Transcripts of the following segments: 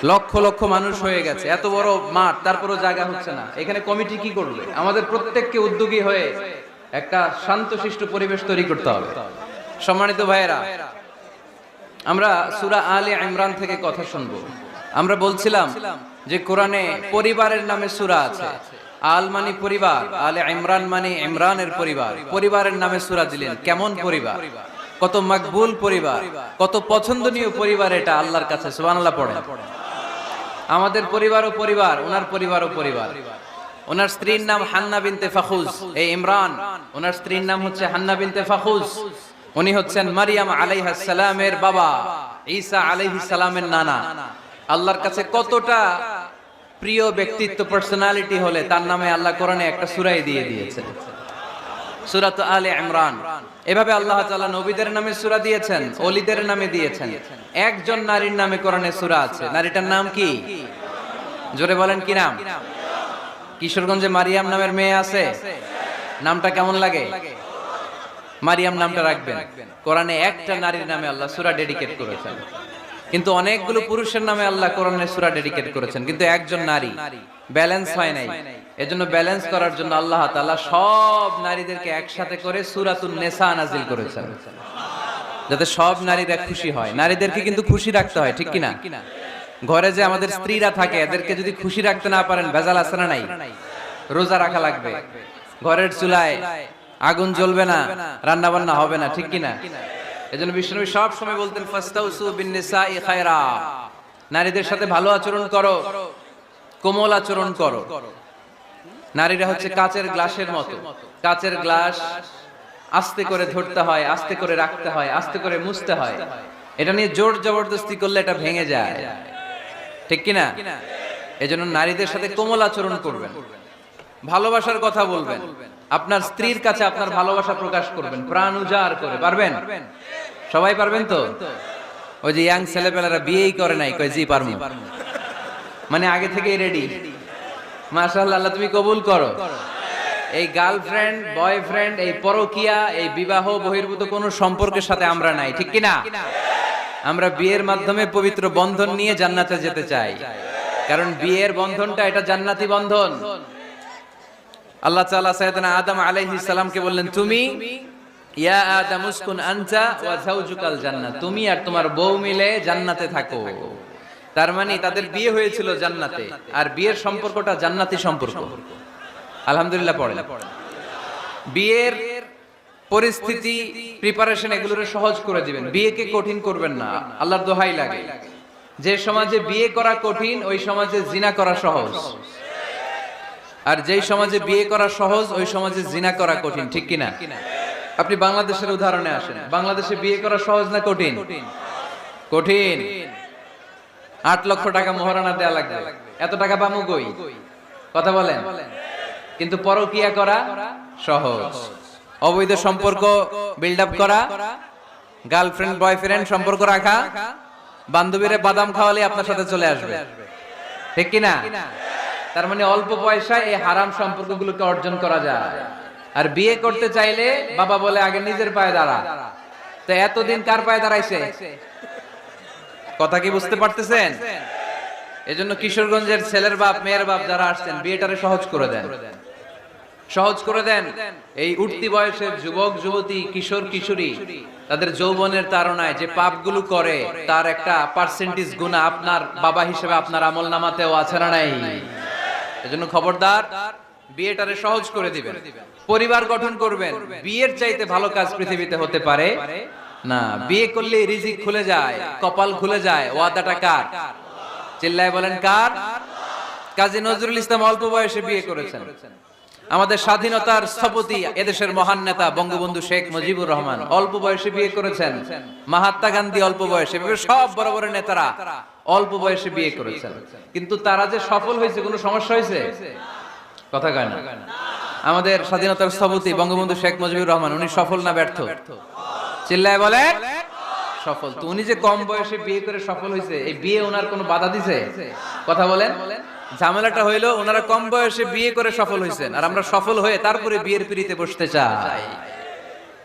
লক্ষ লক্ষ মানুষ হয়ে গেছে, এত বড় মাঠ, তারপরও জায়গা হচ্ছে না। এখানে কমিটি কি করবে? আমাদের প্রত্যেককে উদ্যোগী হয়ে একটা শান্তশিষ্ট পরিবেশ তৈরি করতে হবে। সম্মানিত ভাইয়েরা, আমরা সূরা আলে ইমরান থেকে কথা শুনবো। আমরা বলছিলাম যে কোরআনে পরিবারের নামে সূরা আছে। আল মানে পরিবার, আলে ইমরান মানে ইমরানের পরিবার। পরিবারের নামে সূরা দিলেন। কেমন পরিবার? কত মাকবুল পরিবার, কত পছন্দনীয় পরিবার এটা আল্লাহর কাছে। সুবহানাল্লাহ পড়েন। আমাদের পরিবারও পরিবার, ওনার পরিবারও পরিবার। ওনার স্ত্রীর নাম হান্না বিনতে ফাখুজ। এই ইমরান, ওনার স্ত্রীর নাম হচ্ছে হান্না বিনতে ফাখুজ। উনি হচ্ছেন মারিয়াম আলাইহিস সালামের বাবা, ঈসা আলাইহিস সালামের নানা। আল্লাহর কাছে কতটা প্রিয় ব্যক্তিত্ব, পার্সোনালিটি হলে তার নামে আল্লাহ কোরআনে একটা সূরাই দিয়ে দিয়েছেন, সূরাত আলে ইমরান। এভাবে আল্লাহ তাআলা নবীদের নামে সূরা দিয়েছেন, ওলিদের নামে দিয়েছেন। একজন নারীর নামে কোরআনে সূরা আছে। নারীটার নাম কি? জোরে বলেন, কি নাম? কিশোরগঞ্জে মারিয়াম নামের মেয়ে আছে। নামটা কেমন লাগে? মারিয়াম নামটা রাখবেন। কোরআনে একটা নারীর নামে আল্লাহ সূরা ডেডিকেট করেছেন, কিন্তু অনেকগুলো পুরুষের নামে আল্লাহ কোরআনে সূরা ডেডিকেট করেছেন, কিন্তু একজন নারী। ব্যালেন্স হয় নাই। এজন্য ব্যালেন্স করার জন্য আল্লাহ তাআলা সব নারীদেরকে একসাথে করে সূরাতুন নিসা নাজিল করেছেন, যাতে সব নারীরা খুশি হয়। নারীদেরকে কিন্তু খুশি রাখতে হয়, ঠিক কিনা? ঘরে যে আমাদের স্ত্রীরা থাকে, এদেরকে যদি খুশি রাখতে না পারেন, ভেজাল আছে না নাই? রোজা রাখা লাগবে। ঘরের চুলায় আগুন জ্বলবে না, রান্না বান্না হবে না, ঠিক কিনা? এজন্য বিষ্ণু সব সময় বলতেন ফাস্তাউসু বিন-নিসাই খায়রা, নারীদের সাথে ভালো আচরণ করো, কোমল আচরণ করো। নারীরা হচ্ছে কাচের গ্লাসের মতো। কাচের গ্লাস আস্তে করে ধরতে হয়, আস্তে করে রাখতে হয়, আস্তে করে মুছতে হয়। এটা নিয়ে জোর জবরদস্তি করলে এটা ভেঙে যায়, ঠিক কিনা? এজন্য নারীদের সাথে কোমল আচরণ করবেন, ভালোবাসার কথা বলবেন। আপনার স্ত্রীর কাছে আপনার ভালোবাসা প্রকাশ করবেন প্রাণ উজাড় করে। পারবেন? সবাই পারবেন তো? ওই যে ইয়াং ছেলেপেলেরা বিয়েই করে নাই, কয় জি পারমু, মানে আগে থেকেই রেডি। মাশাআল্লাহ, আল্লাহ তুমি কবুল করো। এই গার্লফ্রেন্ড বয়ফ্রেন্ড, এই পরকিয়া, এই বিবাহ বহির্ভূত কোন সম্পর্কের সাথে আমরা নাই, ঠিক কিনা? আমরা বিয়ের মাধ্যমে পবিত্র বন্ধন নিয়ে জান্নাতে যেতে চাই, কারণ বিয়ের বন্ধনটা এটা জান্নাতি বন্ধন। আল্লাহ তাআলা সাইয়েদনা আদম আলাইহিস সালামকে বললেন, তুমি ইয়া আদম উসকুন আনতা ওয়া যাওজুকাল জান্নাহ, তুমি আর তোমার বউ মিলে জান্নাতে থাকো। তার মানে তাদের বিয়ে হয়েছিল জান্নাতে, আর বিয়ের সম্পর্কটা জান্নাতি সম্পর্ক। আলহামদুলিল্লাহ পড়েন। বিয়ের পরিস্থিতি, প্রিপারেশন এগুলোরে সহজ করে দিবেন, বিয়েকে কঠিন করবেন না। আল্লাহর দোহাই লাগে, যে সমাজে বিয়ে করা কঠিন ওই সমাজে জিনা করা সহজ, আর যেই সমাজে বিয়ে করা সহজ ওই সমাজে জিনা করা কঠিন, ঠিক কিনা? আপনি বাংলাদেশের উদাহরণে আসেন। বাংলাদেশে বিয়ে করা সহজ না কঠিন? কঠিন। 8 লক্ষ টাকা মোহরানা দেয়া লাগবে। এত টাকা পামু কই? কথা বলেন। কিন্তু পরকিয়া করা সহজ। অবৈধ সম্পর্ক বিল্ড আপ করা, গার্লফ্রেন্ড বয়ফ্রেন্ড সম্পর্ক রাখা, বান্ধবীরে বাদাম খাওয়ালে আপনার সাথে চলে আসবে, ঠিক কিনা? তার মানে অল্প পয়সায় এই হারাম সম্পর্কগুলোকে অর্জন করা যায়। আর বিয়ে করতে চাইলে বাবা বলে আগে নিজের পায়ে দাঁড়া। তো এতদিন কার পায়ে দাঁড়াইছে? কথা কি বুঝতে পারতেছেন? এজন্য কিশোরগঞ্জের ছেলের বাপ মেয়ের বাপ যারা আসছেন, বিয়েটারে সহজ করে দেন, সহজ করে দেন। এই উঠতি বয়সের যুবক যুবতী, কিশোর কিশোরী, তাদের যৌবনের তাড়নায় যে পাপগুলো করে তার একটা পার্সেন্টেজ গুনাহ আপনার বাবা হিসেবে আপনার আমলনামাতেও আছে না নাই? এজন্য খবরদার, বিয়েটারে সহজ করে দিবেন, পরিবার গঠন করবেন। বিয়ের চাইতে ভালো কাজ পৃথিবীতে হতে পারে না। বিয়ে করলে রিজিক খুলে যায়, কপাল খুলে যায়। ওয়াদাটা কার? চিল্লায় বলেন কার? কাজী নজরুল ইসলাম অল্প বয়সে বিয়ে করেছেন। আমাদের স্বাধীনতার স্থপতি, এদেশের মহান নেতা বঙ্গবন্ধু শেখ মুজিবুর রহমান অল্প বয়সে বিয়ে করেছেন। মহাত্মা গান্ধী অল্প বয়সে, সব বড় বড় নেতারা অল্প বয়সে বিয়ে করেছেন। কিন্তু তারা যে সফল হয়েছে, কোনো সমস্যা হয়েছে? কথা কয় না। আমাদের স্বাধীনতার স্থপতি বঙ্গবন্ধু শেখ মুজিবুর রহমান, উনি সফল না ব্যর্থ? চিল্লায় বলেন সফল। তো উনি যে কম বয়সে বিয়ে করে সফল হয়েছে, এই বিয়ে ওনার কোনো বাধা দিছে? কথা বলেন। ঝামেলাটা হইলো ওনারা কম বয়সে বিয়ে করে সফল হয়েছেন, আর আমরা সফল হয়ে তারপরে বিয়ের পিড়িতে বসতে চাই,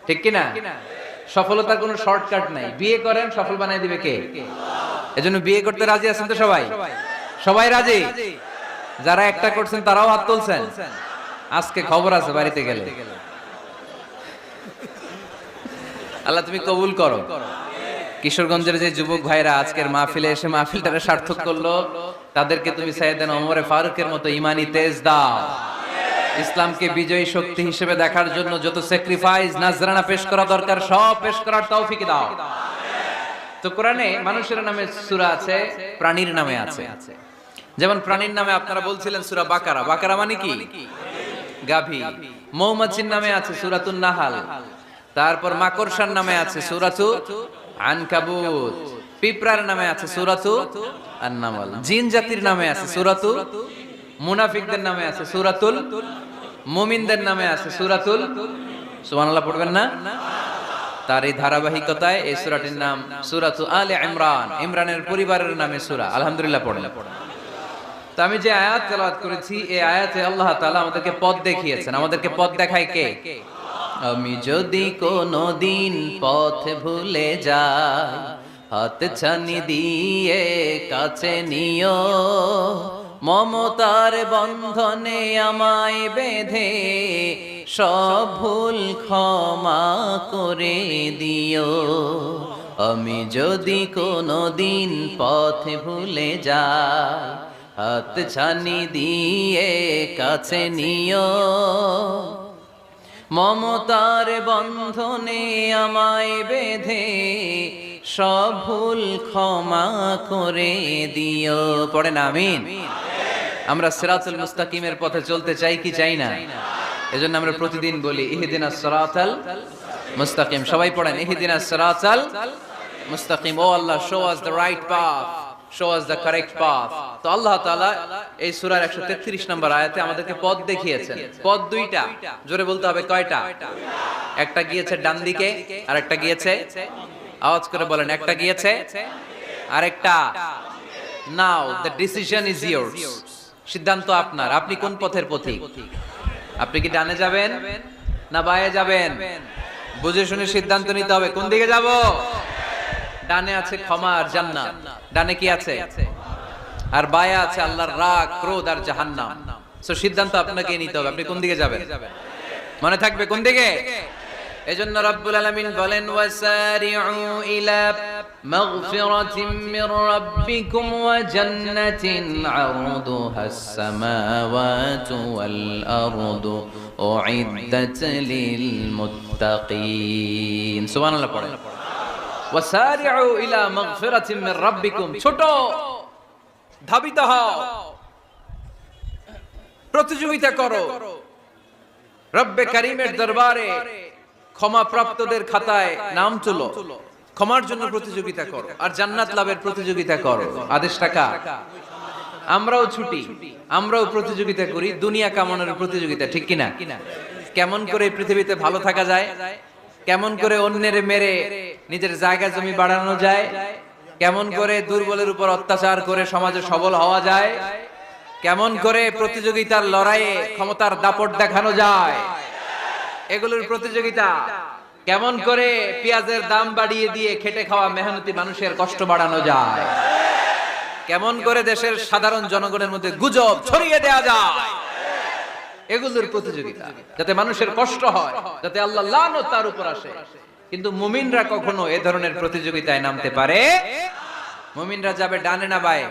ঠিক কিনা? সফলতার কোনো শর্টকাট নাই। বিয়ে করেন, সফল বানাই দিবে কে? এজন্য বিয়ে করতে রাজি আছেন তো সবাই? সবাই রাজি? যারা একটা করছেন তারাও হাত তুলছেন। আজকে খবর আছে বাড়িতে গেলে। আল্লাহ তুমি কবুল করো। কিশোরগঞ্জের যে যুবক ভাইরা আজকের মাহফিলে এসে মাহফিলটাকে সার্থক করলো, তাদেরকে তুমি সাইয়েদনা ওমর ফারুকের মতো ঈমানি তেজ দাও। ইসলামকে বিজয়ী শক্তি হিসেবে দেখার জন্য যত স্যাক্রিফাইস নাজরানা পেশ করা দরকার সব পেশ করার তৌফিক দাও। তো কোরআনে মানুষের নামে সূরা আছে, প্রাণীর নামে আছে। যেমন প্রাণীর নামে আপনারা বলছিলেন সূরা বাকারা। বাকারা মানে কি? গাভী। মৌমাছির নামে আছে সূরাতুন নাহাল। তারপর মাকড়সার নামে আছে সূরাতু আনকাবুত। পিঁপড়ার নামে আছে সূরাতু আন-নামল। জিন জাতির নামে আছে সূরাতু, মুনাফিকদের নামে আছে সূরাতুল, মুমিনদের নামে আছে সূরাতুল। সুবহানাল্লাহ পড়বেন না? তার এই ধারাবাহিকতায় এই সূরাটির নাম সূরাতু আলে ইমরান। ইমরানের পরিবারের নামে সূরা। আলহামদুলিল্লাহ পড়লেন। তো আমি যে আয়াত তেলাওয়াত করেছি এই আয়াতে আল্লাহ তাআলা আমাদেরকে পথ দেখিয়েছেন। আমাদেরকে পথ দেখায় কে? আমি যদি কোনদিন পথ ভুলে যাই, হাত ছানি দিয়ে কাছে নিও, মমতার বন্ধনে আমায় বেঁধে সব ভুল ক্ষমা করে দিও। আমি যদি কোনদিন পথ ভুলে যাই, হাত ছানি দিয়ে কাছে নিও, মমতার বন্ধনে আমায় বেঁধে সব ভুল ক্ষমা করে দিও। পড়েন আমিন। আমরা সিরাতুল মুস্তাকিমের পথে চলতে চাই কি চাই না? এজন্য আমরা প্রতিদিন বলি ইহদিনাস সিরাতাল মুস্তাকিম। সবাই পড়েন ইহদিনাস সিরাতাল মুস্তাকিম। ও Allah, show us the right path, show us the correct path. তো আল্লাহ তাআলা এই সূরার 133 নম্বর আয়াতে আমাদেরকে পথ দেখিয়েছেন। পথ দুইটা, জোরে বলতে হবে কয়টা? একটা গিয়েছে ডান দিকে আর একটা গিয়েছে, আওয়াজ করে বলেন, একটা গিয়েছে আরেকটা। নাও দ্য ডিসিশন ইজ ইয়ার্স। সিদ্ধান্ত আপনার। আপনি কোন পথের পথিক? আপনি কি ডানে যাবেন না বাঁয়ে যাবেন? বুঝে শুনে সিদ্ধান্ত নিতে হবে। কোন দিকে যাব? ডানে আছে ক্ষমা আর জান্নাত। ডানে কি আছে? আর বাঁয়ে আছে আল্লাহর রাগ, ক্রোধ আর জাহান্নাম। সো সিদ্ধান্ত আপনাকে নিতে হবে। আপনি কোন দিকে যাবেন? মনে থাকবে কোন দিকে। এজন্য রব্বুল আলামিন বলেন ওয়াসারিউ ইলা মাগফিরাতিম মির রাব্বিকুম ওয়া জান্নাতিন আরদুহাস সামাওয়াতু ওয়াল আরদু উইদ্দাত লিল মুত্তাকিন। সুবহানাল্লাহ পড়েন। ওয়াসারিউ ইলা মাগফিরাতিম মির রাব্বিকুম। ছোট, ধাবিত হও, প্রতিযোগিতা করো রব্বে কারীমের দরবারে। ক্ষমা প্রাপ্তদের খাতায় নাম তুলো, ক্ষমার জন্য প্রতিযোগিতা করো আর জান্নাত লাভের প্রতিযোগিতা করো। আদেশটা কার? আমরাও ছুটি, আমরাও প্রতিযোগিতা করি দুনিয়া কামানোর প্রতিযোগিতা, ঠিক কিনা? কেমন করে পৃথিবীতে ভালো থাকা যায়, কেমন করে অন্যের মেরে নিজের জায়গা জমি বাড়ানো যায়, কেমন করে দুর্বলের উপর অত্যাচার করে সমাজে সবল হওয়া যায়, কেমন করে প্রতিযোগিতার লড়াইয়ে ক্ষমতার দাপট দেখানো যায়, এগুলোর প্রতিযোগিতা। কেমন করে পেঁয়াজের দাম বাড়িয়ে দিয়ে খেটে খাওয়া মেহনতি মানুষের কষ্ট বাড়ানো যায়, কেমন করে দেশের সাধারণ জনগণের মধ্যে গুজব ছড়িয়ে দেয়া যায়, এগুলোর প্রতিযোগিতা, যাতে মানুষের কষ্ট হয়, যাতে আল্লাহ লানত তার উপর আসে। কিন্তু মুমিনরা কখনো এ ধরনের প্রতিযোগিতায় নামতে পারে? মুমিনরা যাবে ডানে না বাঁয়ে?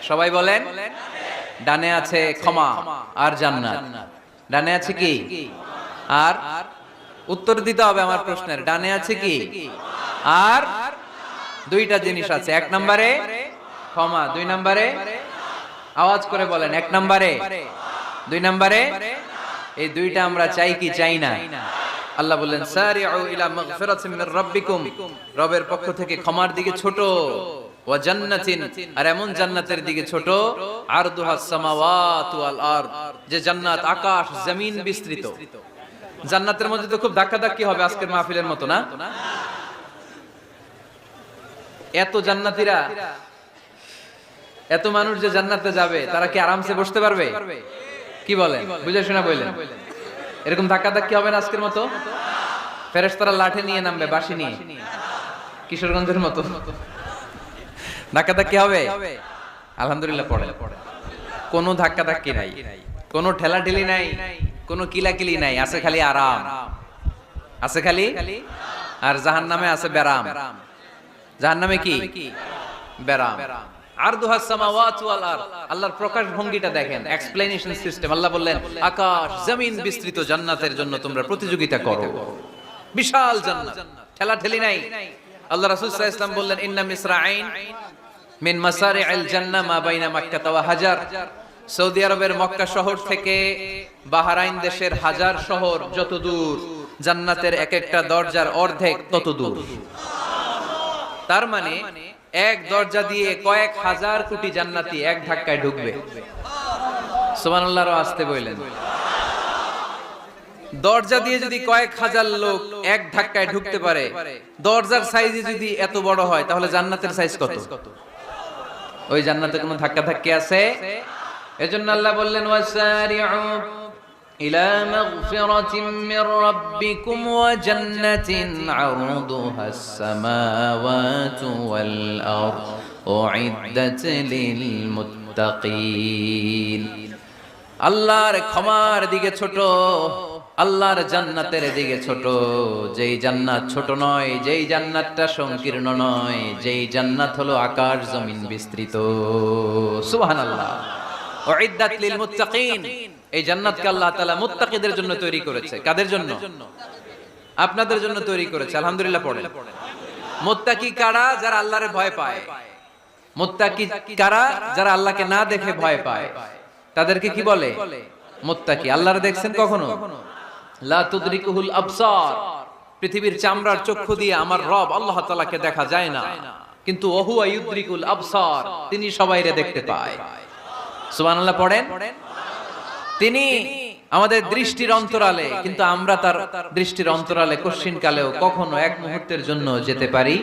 সবাই বলেন। ডানে আছে ক্ষমা আর জান্নাত। ডানে আছে কি? আর উত্তর দিতে হবে আমার প্রশ্নের। ডানে আছে কি? আর দুইটা জিনিস আছে। এক নম্বরে ক্ষমা, দুই নম্বরে আওয়াজ করে বলেন, এক নম্বরে, দুই নম্বরে। এই দুইটা আমরা চাই কি চাই না? আল্লাহ বললেন সারিউ ইলা মাগফিরাতিম মির রাব্বিকুম, রবের পক্ষ থেকে ক্ষমার দিকে ছোট, ওয়া জান্নাতিন, আর এমন জান্নাতের দিকে ছোট, আরদুহাস সামাওয়াতু ওয়াল আরদ, যে জান্নাত আকাশ জমিন বিস্তৃত। জান্নাতের মধ্যে তো খুব ধাক্কাধাক্কি হবে আজকের মাহফিলের মতো না? এত জান্নাতীরা, এত মানুষ যে জান্নাতে যাবে, তারা কি আরামসে বসতে পারবে? কি বলেন? বুঝে শোনা বললেন। এরকম ধাক্কাধাক্কি হবে না আজকের মতো? ফেরেশতারা লাঠি নিয়ে নামবে, বাঁশি নিয়ে, কিশোরগঞ্জের মতো। ধাক্কাধাক্কি হবে? আলহামদুলিল্লাহ পড়েন। কোনো ধাক্কাধাক্কি নাই, কোনো ঠেলাঠেলি নাই, কোনো কিলাকিলি নাই, আছে খালি আরাম, আছে খালি। আর জাহান্নামে আছে ব্যারাম। জাহান্নামে কি? ব্যারাম। আরদুহাস সামাওয়াতু ওয়াল আরদ। আল্লাহর প্রকাশ ভঙ্গিটা দেখেন, এক্সপ্লেনেশন সিস্টেম। আল্লাহ বললেন আকাশ জমিন বিস্তৃত জান্নাতের জন্য তোমরা প্রতিযোগিতা করো। বিশাল জান্নাত, ঠেলাঠেলি নাই। আল্লাহ রাসূল সাল্লাল্লাহু আলাইহি ওয়াসাল্লাম বললেন ইন্না মিসরাঈন মিন মাসারি'আল জান্নাহ মা বাইনা মাক্কা ওয়া হাজার। সৌদি আরবের মক্কা শহর থেকে বাহরাইন দেশের হাজার শহর যত দূর, জান্নাতের এক একটা দরজার অর্ধেক তত দূর। তার মানে এক দরজা দিয়ে কয়েক হাজার কোটি জান্নাতি এক ধাক্কায় ঢুকবে। সুবহানাল্লাহ আসতে বললেন। দরজা দিয়ে যদি কয়েক হাজার লোক এক ধাক্কায় ঢুকতে পারে, দরজার সাইজ যদি এত বড় হয়, তাহলে জান্নাতের সাইজ কত? ওই জান্নাতে কোনো ধাক্কা ধাক্কি আছে? এজন্য আল্লাহ বললেন ওয়াসারিউ ইলা মাগফিরাতিন মির রাব্বিকুম ওয়া জান্নাতিন আরদুহাস সামাওয়াতু ওয়াল আরদ উইদ্দাত লিল মুত্তাকিন। আল্লাহর ক্ষমার দিকে ছোট, আল্লাহর জান্নাতের দিকে ছোট। যেই জান্নাত ছোট নয়, যেই জান্নাতটা সংকীর্ণ নয়, যেই জান্নাত হলো আকাশ জমিন বিস্তৃত। সুবহানাল্লাহ। উইদ্দাত লিল মুত্তাকিন। এই জান্নাতকে আল্লাহ তাআলা মুত্তাকিদের জন্য তৈরি করেছে। কাদের জন্য? আপনাদের জন্য তৈরি করেছে। আলহামদুলিল্লাহ পড়েন। মুত্তাকি কারা? যারা আল্লাহরে ভয় পায়। মুত্তাকি কারা? যারা আল্লাহকে না দেখে ভয় পায়। তাদেরকে কি বলে? মুত্তাকি। আল্লাহরে দেখছেন কখনো? লা তুদরিকুহুল আবসার। পৃথিবীর চামড়ার চক্ষু দিয়ে আমার রব আল্লাহ তাআলাকে দেখা যায় না, কিন্তু ওহুয়া ইউদরিকুল আবসার, তিনি সবাইরে দেখতে পায়। সুবহানাল্লাহ পড়েন। তিনি আমাদের দৃষ্টির অন্তরালে, কিন্তু আমরা তার দৃষ্টির অন্তরালে কশ্চিন কালেও কখনো এক মুহূর্তের জন্য যেতে পারি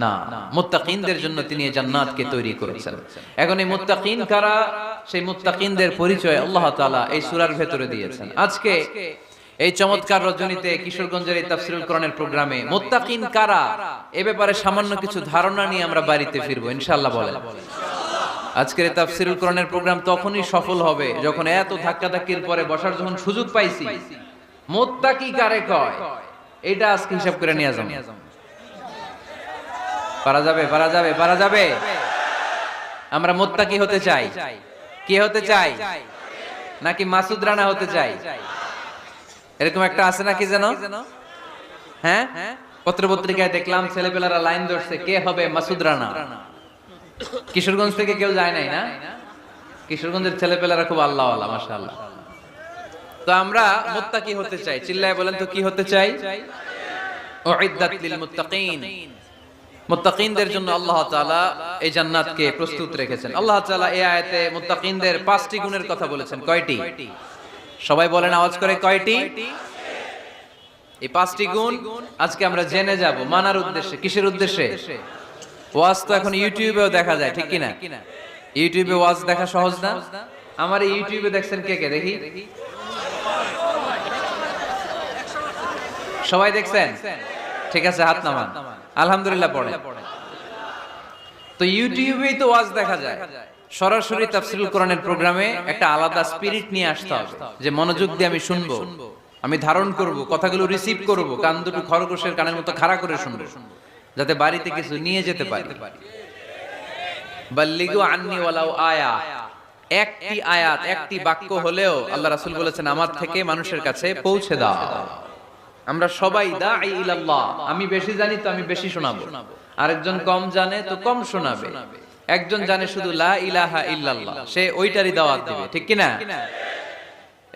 না। মুত্তাকিনদের জন্য তিনি এই জান্নাতকে তৈরি করেছেন। এখন এই মুত্তাকিন কারা? সেই মুত্তাকিনদের পরিচয় আল্লাহ তাআলা এই সূরার ভেতরে দিয়েছেন। আজকে এই চমৎকার রজনীতে কিশোরগঞ্জের এই তাফসীরুল কোরআনের প্রোগ্রামে মুত্তাকিন কারা এ ব্যাপারে সামান্য কিছু ধারণা নিয়ে আমরা বাড়িতে ফিরবো ইনশাআল্লাহ। বলেন, আজকের এই তাফসীরুল কোরআনের প্রোগ্রাম তখনই সফল হবে যখন এত ধাক্কাধাক্কির পরে বসার যখন সুযোগ পাইছি, মুত্তাকি কারে কয় এটা আজকে হিসাব করে নিয়ে যাবো। পারা যাবে? পারা যাবে? পারা যাবে? আমরা মুত্তাকি হতে চাই। কি হতে চাই? নাকি মাসুদ রানা হতে চাই? এরকম একটা আছে নাকি যেন? হ্যাঁ, পত্র পত্রিকায় দেখলাম ছেলেপেলারা লাইন ধরছে, কে হবে মাসুদ রানা। কিশোরগঞ্জ থেকে কেউ যায় নাই না? কিশোরগঞ্জের ছেলেপেলারা খুব আল্লাহওয়ালা, মাশাআল্লাহ। তো আমরা মুত্তাকি হতে চাই। চিল্লায় বলেন তো কি হতে চাই? উইদ্দাত লিল মুত্তাকিন। মুত্তাকিনদের জন্য আল্লাহ তাআলা এই জান্নাতকে প্রস্তুত রেখেছেন। আল্লাহ তাআলা এই আয়াতে মুত্তাকিনদের 5টি গুণের কথা বলেছেন। কয়টি? সবাই বলেন আওয়াজ করে, কয়টি? এই 5টি গুণ আজকে আমরা জেনে যাব মানার উদ্দেশ্যে। কিসের উদ্দেশ্যে? ওয়াজ তো এখন ইউটিউবেও দেখা যায়, ঠিক কি না? ইউটিউবে ওয়াজ দেখা সহজ না? আমার এই ইউটিউবে দেখছেন কে কে? দেখি, সবাই দেখছেন? ঠিক আছে, হাত নামান। আলহামদুলিল্লাহ পড়ে। তো ইউটিউবেই তো ওয়াজ দেখা যায়। সরাসরি তাফসীরুল কোরআনের প্রোগ্রামে একটা আলাদা স্পিরিট নিয়ে আসতে হবে, যে মনোযোগ দিয়ে আমি শুনবো, আমি ধারণ করব, কথাগুলো রিসিভ করব, কান দুটো খরগোশের কানের মতো খাড়া করে শুনবো, যাতে বাড়িতে কিছু নিয়ে যেতে পারি। বাল্লিগু আন্নি ওয়ালাউ আয়া। একটি আয়াত, একটি বাক্য হলেও আল্লাহ রাসূল বলেছেন আমার থেকে মানুষের কাছে পৌঁছে দাও। আমরা সবাই দাঈ ইলাল্লাহ। আমি বেশি জানি তো আমি বেশি শোনাবো, আরেকজন কম জানে তো কম শোনাবে। একজন জানে শুধু লা ইলাহা ইল্লাল্লাহ, সে ওইটারই দাওয়াত দিবে, ঠিক কি না?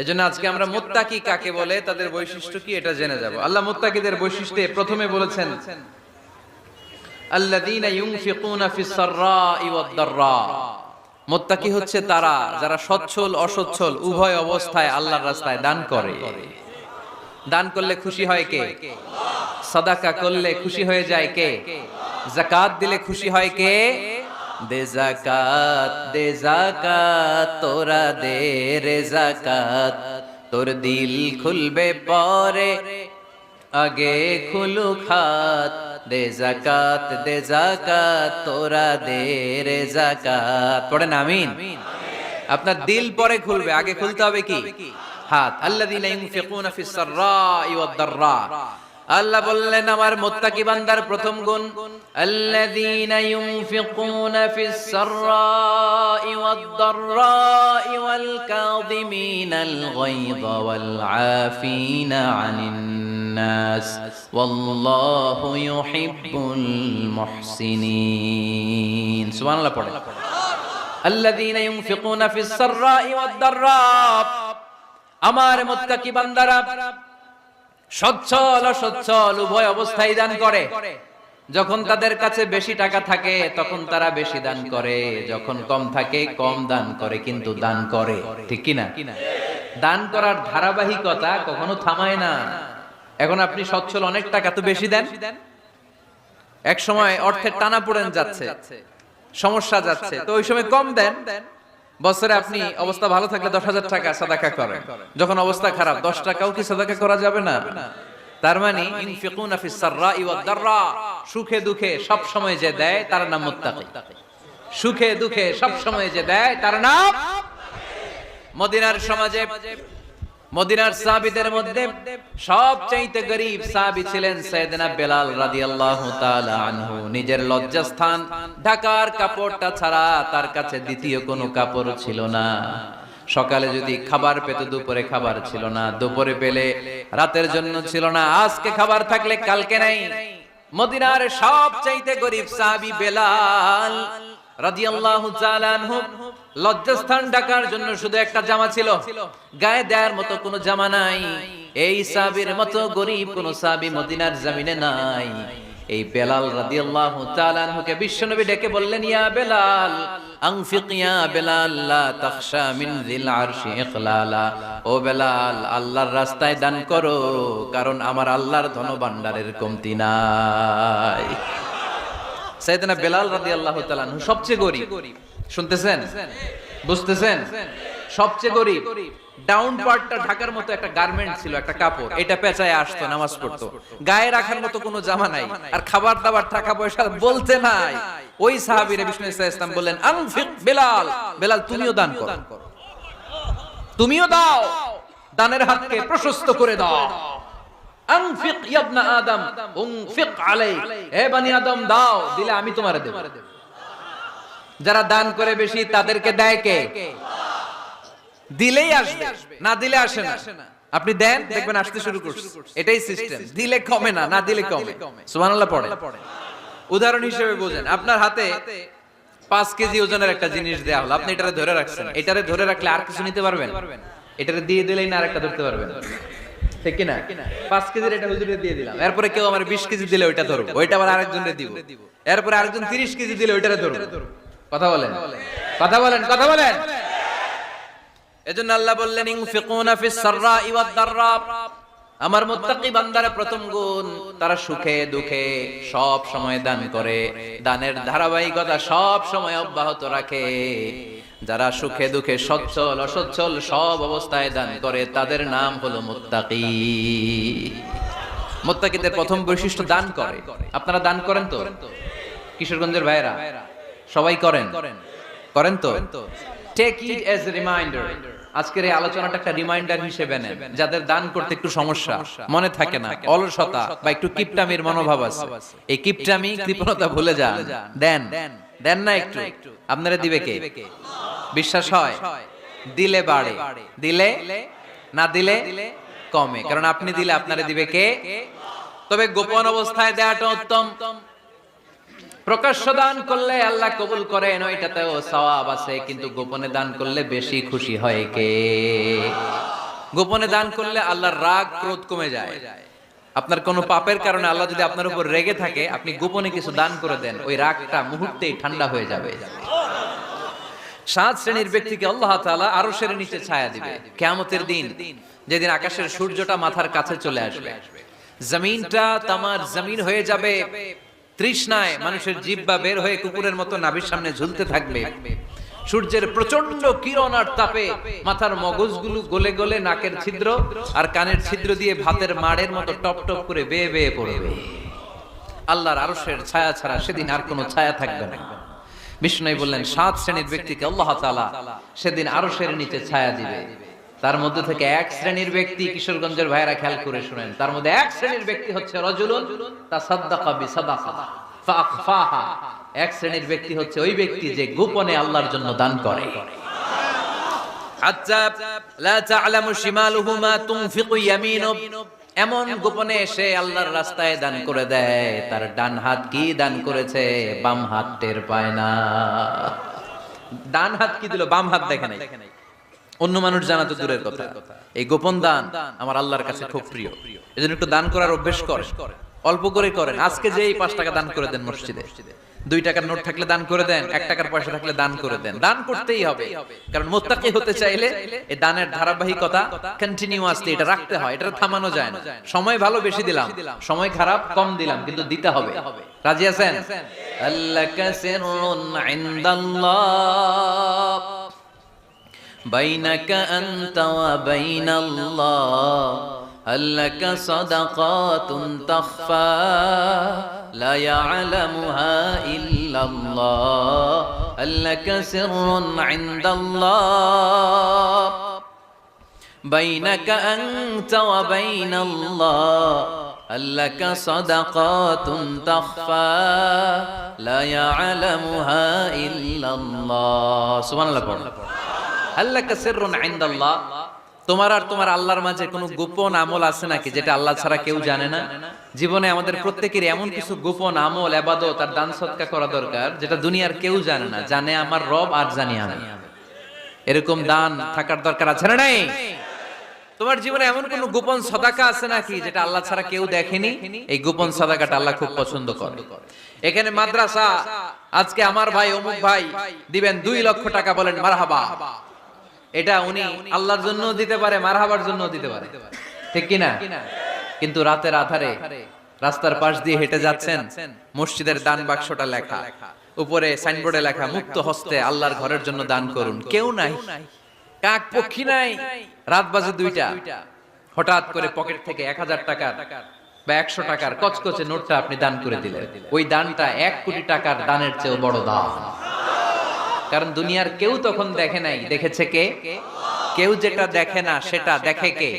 এজন্য আজকে আমরা মুত্তাকি কাকে বলে, তাদের বৈশিষ্ট্য কি, এটা জেনে যাব। আল্লাহ মুত্তাকিদের বৈশিষ্ট্যে প্রথমে বলেছেন আল্লাযীনা ইউনফিকুনা ফিস সাররাই ওয়াদ দাররা। মুত্তাকি হচ্ছে তারা যারা সচ্ছল অসচ্ছল উভয় অবস্থায় আল্লাহর রাস্তায় দান করে। দান করলে খুশি হয় কে? সাদাকা করলে খুশি হয়ে যায় কে? যাকাত দিলে খুশি হয় কে? দে যাকাত, দে যাকাত, তোরা দে রে যাকাত, তোর দিল খুলবে পরে আগে খুলুক হাত, দে যাকাত তোরা দে রে যাকাত। পড়েন আমিন। আপনার দিল পরে খুলবে, আগে খুলতে হবে কি? হাত। আল্লাযীনা ইউনফিকুনা ফিস সাররাই ওয়াদ দাররা। আল্লাহ বললেন আমার মুত্তাকি বান্দার প্রথম গুণ, আল্লাযীনা ইউনফিকুনা ফিস সাররাই ওয়াদ দাররাই ওয়াল কাযিমিনাল গায়যা ওয়াল আফিনা আনিন নাস ওয়াল্লাহু ইউহিব্বুল মুহসিনিন। সুবহানাল্লাহ পড়ে। আল্লাযীনা ইউনফিকুনা ফিস সাররাই ওয়াদ দাররা, আমার মুত্তাকি বান্দারা সচ্ছল অসচ্ছল উভয় অবস্থায় দান করে। যখন তাদের কাছে বেশি টাকা থাকে তখন তারা বেশি দান করে, যখন কম থাকে কম দান করে, কিন্তু দান করে। ঠিক কি না? দান করার ধারাবাহিকতা কখনো থামায় না। এখন আপনি সচ্ছল, অনেক টাকা তো বেশি দেন, এক সময় অর্থের টানাপোড়েন যাচ্ছে, সমস্যা যাচ্ছে, তো ওই সময় কম দেন। বছরে আপনি অবস্থা ভালো থাকলে 10,000 টাকা সাদাকা করেন, যখন অবস্থা খারাপ 10 টাকাও কি সাদাকা করা যাবে না? তার মানে ইনফিকুনা ফিস সাররাই ওয়াদ দাররা, সুখে দুঃখে সব সময় যে দেয় তার নাম মুত্তাকি। সুখে দুঃখে সব সময় যে দেয় তার নাম। মদিনার সমাজে, মদিনার সাহাবীদের মধ্যে সবচাইতে গরীব সাহাবী ছিলেন সাইয়েদনা বেলাল রাদিয়াল্লাহু তাআলা আনহু। নিজের লজ্জাস্থান ঢাকার কাপড়টা ছাড়া তার কাছে দ্বিতীয় কোনো কাপড় ছিল না। সকালে যদি খাবার পেত, দুপুরে খাবার ছিল না, দুপুরে পেলে রাতের জন্য ছিল না, আজকে খাবার থাকলে কালকে নাই। মদিনার সবচাইতে গরীব সাহাবী বেলাল রাদিয়াল্লাহু তাআলা আনহু, লজ্জাস্থান ঢাকার জন্য শুধু একটা জামা ছিল, গায়ে দেওয়ার মতো কোনো জামা নাই। এই সাহাবীর মতো গরীব কোন সাহাবী মদিনার জমিনে নাই। এই বেলাল রাদিয়াল্লাহু তাআলা আনহুকে বিশ্বনবী ডেকে বললেন, ইয়া বেলাল আনফিক ইয়া বেলাল লা তাখশা মিন যিল আরশি ইখলালা। ও বেলাল, আল্লাহর রাস্তায় দান করো, কারণ আমার আল্লাহর ধনভাণ্ডারের কমতি নাই। সাইয়েদনা বেলাল রাদিয়াল্লাহু তাআলা আনহু সবচেয়ে গরীব। শুনতেছেন? বুঝতেছেন? সবচেয়ে গরীব। ডাউন পার্টটা ঢাকার মতো একটা গার্মেন্ট ছিল, একটা কাপড়, এটা পেঁচায় আসতো, নামাজ পড়তো, গায়ে রাখার মতো কোনো জামা নাই, আর খাবার দাবার টাকা পয়সা বলতে নাই। ওই সাহাবীর বিষ্ণু সাল্লাল্লাহু আলাইহি ওয়াসাল্লাম বললেন, আনফিক বেলাল, বেলাল তুমিও দান করো, তুমিও দাও, দানের হাতকে প্রশস্ত করে দাও। আনফিক ইয়া ইবনা আদম উনফিক আলাইক, হে বনি আদম দাও, দিলে আমি তোমারে দেব। যারা দান করে বেশি তাদেরকে দেয় কে? দিলেই আসবে, না দিলে আসে না। আপনি দেন, দেখবেন আসতে শুরু করছে। এটাই সিস্টেম। দিলে কমে না, না দিলে কমে। সুবহানাল্লাহ পড়ে। উদাহরণ হিসেবে বুঝেন, আপনার হাতে 5 কেজি ওজনের একটা জিনিস দেয়া হলো, আপনি এটারে ধরে রাখছেন। এটারে ধরে রাখলে আর কিছু নিতে পারবেন? এটারে দিয়ে দিলেই না আরেকটা ধরতে পারবেন, ঠিক কি না? 5 কেজির এটা হুজুরে দিয়ে দিলাম, এরপরে কেউ আমার 20 কেজি দিলে ওইটা ধরব, ওইটা আবার আরেকজনকে দিব, এরপরে আরেকজন 30 কেজি দিলে ওইটারে ধরব। কথা বলেন, কথা বলেন, কথা বলেন। এজন্য আল্লাহ বললেন, ইনফিকুনা ফিস সাররাই ওয়াদ দাররা, আমার মুত্তাকি বান্দার প্রথম গুণ, তারা সুখে দুঃখে সব সময় দান করে, দানের ধারাবাহিকতা সব সময় অব্যাহত রাখে। যারা সুখে দুঃখে সচ্ছল অসচ্ছল সব অবস্থায় দান করে, তাদের নাম হলো মুত্তাকি। মুত্তাকিদের প্রথম বৈশিষ্ট্য দান করে। আপনারা দান করেন তো? কিশোরগঞ্জের ভাইরা সবাই করেন? করেন তো? Take it as a reminder. আজকের এই আলোচনাটা একটা রিমাইন্ডার হিসেবে নেন, যাদের দান করতে একটু সমস্যা, মনে থাকে না, অলসতা বা একটু কিপটামির মনোভাব আছে, এই কিপটামি কৃপণতা ভুলে যান। দেন, দেন না একটু, আপনারা দিবে কে? বিশ্বাস হয়? দিলে বাড়ে, দিলে না দিলে কমে, কারণ আপনি দিলে আপনারা দিবে কে? তবে গোপন অবস্থায় দেওয়াটা উত্তম। প্রকাশ্য দান করলে আল্লাহ কবুল করেন, ওইটাতেও সওয়াব আছে, কিন্তু গোপনে দান করলে বেশি খুশি হয় কে? গোপনে দান করলে আল্লাহর রাগ ক্রোধ কমে যায়। আপনার কোনো পাপের কারণে আল্লাহ যদি আপনার উপর রেগে থাকে, আপনি গোপনে কিছু দান করে দেন, ওই রাগটা মুহূর্তেই ঠান্ডা হয়ে যাবে। 7 শ্রেণীর ব্যক্তিকে আল্লাহ তাআলা আরশের নিচে ছায়া দিবে কিয়ামতের দিন, যেদিন আকাশের সূর্যটা মাথার কাছে চলে আসবে, জমিনটা তামার জমিন হয়ে যাবে, তৃষ্ণায় মানুষের জিহ্বা বের হয়ে কুকুরের মতো নাভির সামনে ঝুলতে থাকবে, সূর্যের প্রচন্ড কিরণ আর তাপে মাথার মগজগুলো গলে গলে নাকের ছিদ্র আর কানের ছিদ্র দিয়ে ভাতের মাড়ের মতো টপ টপ করে বেয়ে বেয়ে পড়বে। আল্লাহর আরশের ছায়া ছাড়া সেদিন আর কোনো ছায়া থাকবে না। বিষ্ণু বললেন 7 শ্রেণীর ব্যক্তিকে আল্লাহ তাআলা সেদিন আরশের নিচে ছায়া দিবে। তার মধ্যে থেকে এক শ্রেণীর ব্যক্তি, কিশোরগঞ্জের ভাইরা খেয়াল করে শুনেন, তার মধ্যে এক শ্রেণীর ব্যক্তি হচ্ছে রাজুলুন তাসাদ্দাকা বিসাদাকা ফাআখফাহা। এক শ্রেণীর ব্যক্তি হচ্ছে ওই ব্যক্তি যে গোপনে আল্লাহর জন্য দান করে। হাত্তা লা তা'লামু শিমালুহু মা তুনফিকু ইয়ামিনু, এমন গোপনে সে আল্লাহর রাস্তায় দান করে দেয়, তার ডান হাত কি দান করেছে বাম হাত টের পায় না। ডান হাত কি দিল, বাম হাত দেখে নাই। অন্য মানুষ জানা তো দূরের কথা, এই গোপন দান আমার আল্লাহর কাছে খুব প্রিয়। এজন্য একটু দান করার অভ্যাস করেন, অল্প করে করেন। আজকে যে এই 5 টাকা দান করে দেন মসজিদে, 2 টাকার নোট থাকলে দান করে দেন, 1 টাকার পয়সা থাকলে দান করে দেন। দান করতেই হবে, কারণ মুত্তাকি হতে চাইলে এই দানের ধারাবাহিকতা কন্টিনিউয়াসলি এটা রাখতে হয়, এটা থামানো যায় না। সময় ভালো বেশি দিলাম, সময় খারাপ কম দিলাম, কিন্তু দিতে হবে। রাজি আছেন? আল্লাকা সিররুন ইনদাল্লাহ বাইনাকা আনতা ওয়া বাইনাল্লাহ, আল্লাকা সাদাকাতুন তাখফা লা ইয়ালামুহা ইল্লাল্লাহ, আল্লাকা সিররুন ইনদাল্লাহ বাইনাকা আনতা ওয়া বাইনাল্লাহ, আল্লাকা সাদাকাতুন তাখফা লা ইয়ালামুহা ইল্লাল্লাহ। সুবহানাল্লাহ পড়ো। আল্লাকা সিররুন ইনদাল্লাহ, তোমার আর তোমার আল্লাহর মাঝে কোনো গোপন আমল আছে নাকি যেটা আল্লাহ ছাড়া কেউ জানে না? জীবনে আমাদের প্রত্যেকের এমন কিছু গোপন আমল, ইবাদত আর দান সদকা করা দরকার যেটা দুনিয়ার কেউ জানে না, জানে আমার রব আর জানি আমি। এরকম দান থাকার দরকার আছে না নাই? তোমার জীবনে এমন কোন গোপন সাদাকা আছে নাকি যেটা আল্লাহ ছাড়া কেউ দেখেনি? এই গোপন সাদাকাটা আল্লাহ খুব পছন্দ করে। এখানে মাদ্রাসা, আজকে আমার ভাই অমুক ভাই দিবেন 2 লক্ষ টাকা, বলেন মারহাবা। এটা উনি আল্লাহর জন্য দিতে পারে, মারহাবার জন্য দিতে পারে, ঠিক কি না? কিন্তু রাতের আধারে রাস্তার পাশ দিয়ে হেঁটে যাচ্ছেন, মসজিদের দান বাক্সটা লেখা, উপরে সাইনবোর্ডে লেখা মুক্ত হস্তে আল্লাহর ঘরের জন্য দান করুন। কেউ নাই, কাক পক্ষী নাই, রাত বাজে 2টা, হঠাৎ করে পকেট থেকে 1000 টাকার বা 100 টাকার কচকচে নোটটা আপনি দান করে দিলেন। ওই দানটা 1 কোটি টাকার দানের চেয়েও বড় দান। কারণ দুনিয়ার কেউ তখন দেখে নাই, দেখেছে কে? কেউ যেটা দেখে না সেটা দেখে কে?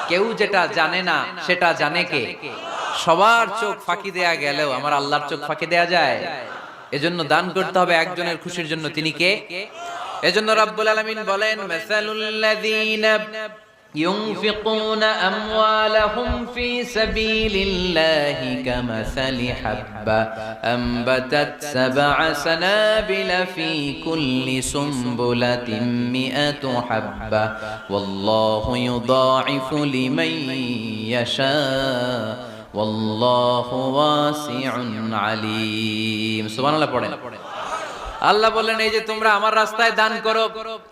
কেউ যেটা জানে না সেটা জানে কে? সবার চোখ ফাঁকি দেয়া গেলেও আমার আল্লাহর চোখ ফাঁকি দেয়া যায়? এজন্য দান করতে হবে একজনের খুশির জন্য। তিনি কে? এজন্য রাব্বুল আলামিন বলেন, মাসালুল লাযীনা ينفقون أموالهم في سبيل الله كمثل حبة أنبتت 7 سنابل في كل سنبلة 100 حبة والله يضاعف لمن يشاء والله واسع عليم। সুবহান আল্লাহ পড়েন। আল্লাহ বলেন, এই যে তোমরা আমার রাস্তায় দান করো,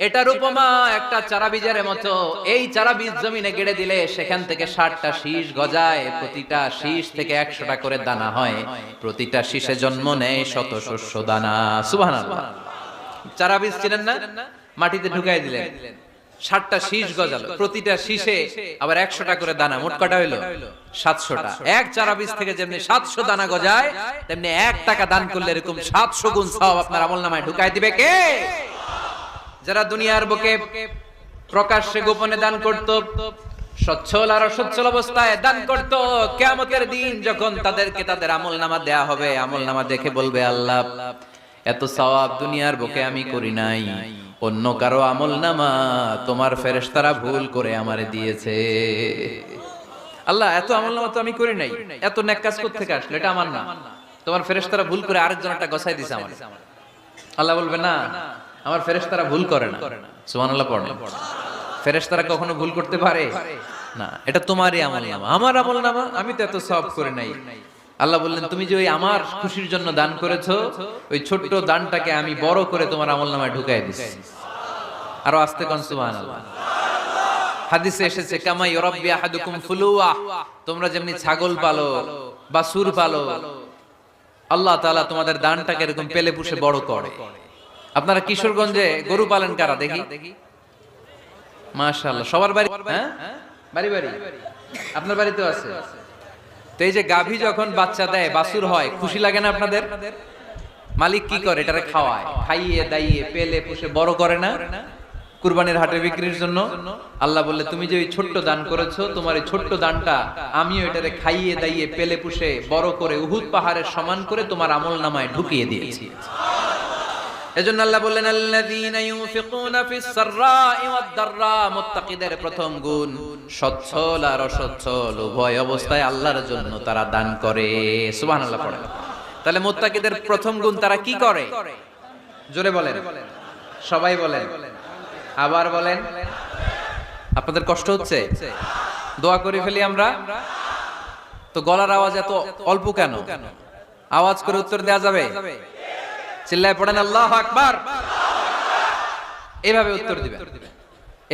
এটার উপমা একটা চারা বীজের মতো। এই চারা বীজ জমিনে গেড়ে দিলে সেখান থেকে 60টা শীষ গজায়, প্রতিটা শীষ থেকে 100টা করে দানা হয়, প্রতিটা শীষে জন্ম নেয় শত শস্য দানা। সুবহানাল্লাহ। চারা বীজ চিনেন না? মাটিতে ঢুকাই দিলেন, 60টা শীষ গজালো, প্রতিটা শীষে আবার 100টা করে দানা, মোট কটা হইলো 700টা। এক চারা বীজ থেকে যেমনি 700 দানা গজায়, তেমনি 1 টাকা দান করলে এরকম 700 গুণ সওয়াব আপনার আমলনামায় ঢুকাই দিবে কে? যারা দুনিয়ার বুকে প্রকাশ্যে গোপনে দান করত, সচ্ছল আর অসচ্ছল অবস্থায় দান করত, কিয়ামতের দিন যখন তাদেরকে তাদের আমলনামা দেয়া হবে, আমলনামা দেখে বলবে, আল্লাহ এত সওয়াব দুনিয়ার বুকে আমি করি নাই, অন্য কারো আমলনামা তোমার ফেরেশতারা ভুল করে আমারে দিয়েছে। আল্লাহ এত আমলনামা তো আমি করি নাই, এত নেক কাজ করতে থেকে আসলে, এটা আমার না, তোমার ফেরেশতারা ভুল করে আরেকজনটা গছাই দিয়েছে আমার। আল্লাহ বলবে, না, আমার ফেরেশতারা ভুল করে না। সুবহানাল্লাহ পড়েন। ফেরেশতারা কখনো ভুল করতে পারে না, এটা তোমারই আমলনামা, আমার আমলনামা, আমি তো এত সওয়াব করে নাই। আল্লাহ বললেন, তুমি যে ওই আমার খুশির জন্য দান করেছো, ওই ছোট্ট দানটাকে আমি বড় করে তোমার আমলনামায় ঢুকাই দিছি। আরো আস্তে কোন সুবহানাল্লাহ। হাদিসে এসেছে, কামা ইউরাব্বি আহাদুকুম ফুলুয়া, তোমরা যেমনি ছাগল পালো বা সুর পালো, আল্লাহ তাআলা তোমাদের দানটাকে এরকম পেলে পুষে বড় করে। আপনারা কিশোরগঞ্জে গরু পালেন কারা দেখি? মাশাআল্লাহ, সবার বাড়ি, হ্যাঁ বাড়ি বাড়ি, আপনার বাড়িতেও আছে। তো এই যে গাভী যখন বাচ্চা দেয়, বাছুর হয়, খুশি লাগে না আপনাদের? মালিক কি করে? এটারে খাওয়ায়, খাইয়ে দাইয়ে পেলে পুষে বড় করে না? কুরবানির হাটে বিক্রির জন্য আল্লাহ বললে, তুমি যে ওই ছোট্ট দান করেছো, তোমার এই ছোট্ট দানটা আমিও এটারে খাইয়ে দাইয়ে পেলে পুষে বড় করে উহুদ পাহাড়ের সমান করে তোমার আমলনামায় ঢুকিয়ে দিয়েছি। এজন্য আল্লাহ বললেন, আল্লাযীনা ইউনফিকুনা ফিস সাররাই ওয়াদ দাররা, মুত্তাকিদের প্রথম গুণ সচ্ছল আর অসচ্ছল উভয় অবস্থায় আল্লাহর জন্য তারা দান করে। সুবহানাল্লাহ পড়েন। তাহলে মুত্তাকিদের প্রথম গুণ তারা কি করে? জোরে বলেন, সবাই বলেন, আবার বলেন। আপনাদের কষ্ট হচ্ছে? দোয়া করে ফেলি আমরা। তো গলার আওয়াজ এত অল্প কেন? আওয়াজ করে উত্তর দেওয়া যাবে? চিল্লায় পড়েন আল্লাহু আকবার। এভাবে উত্তর দিবেন,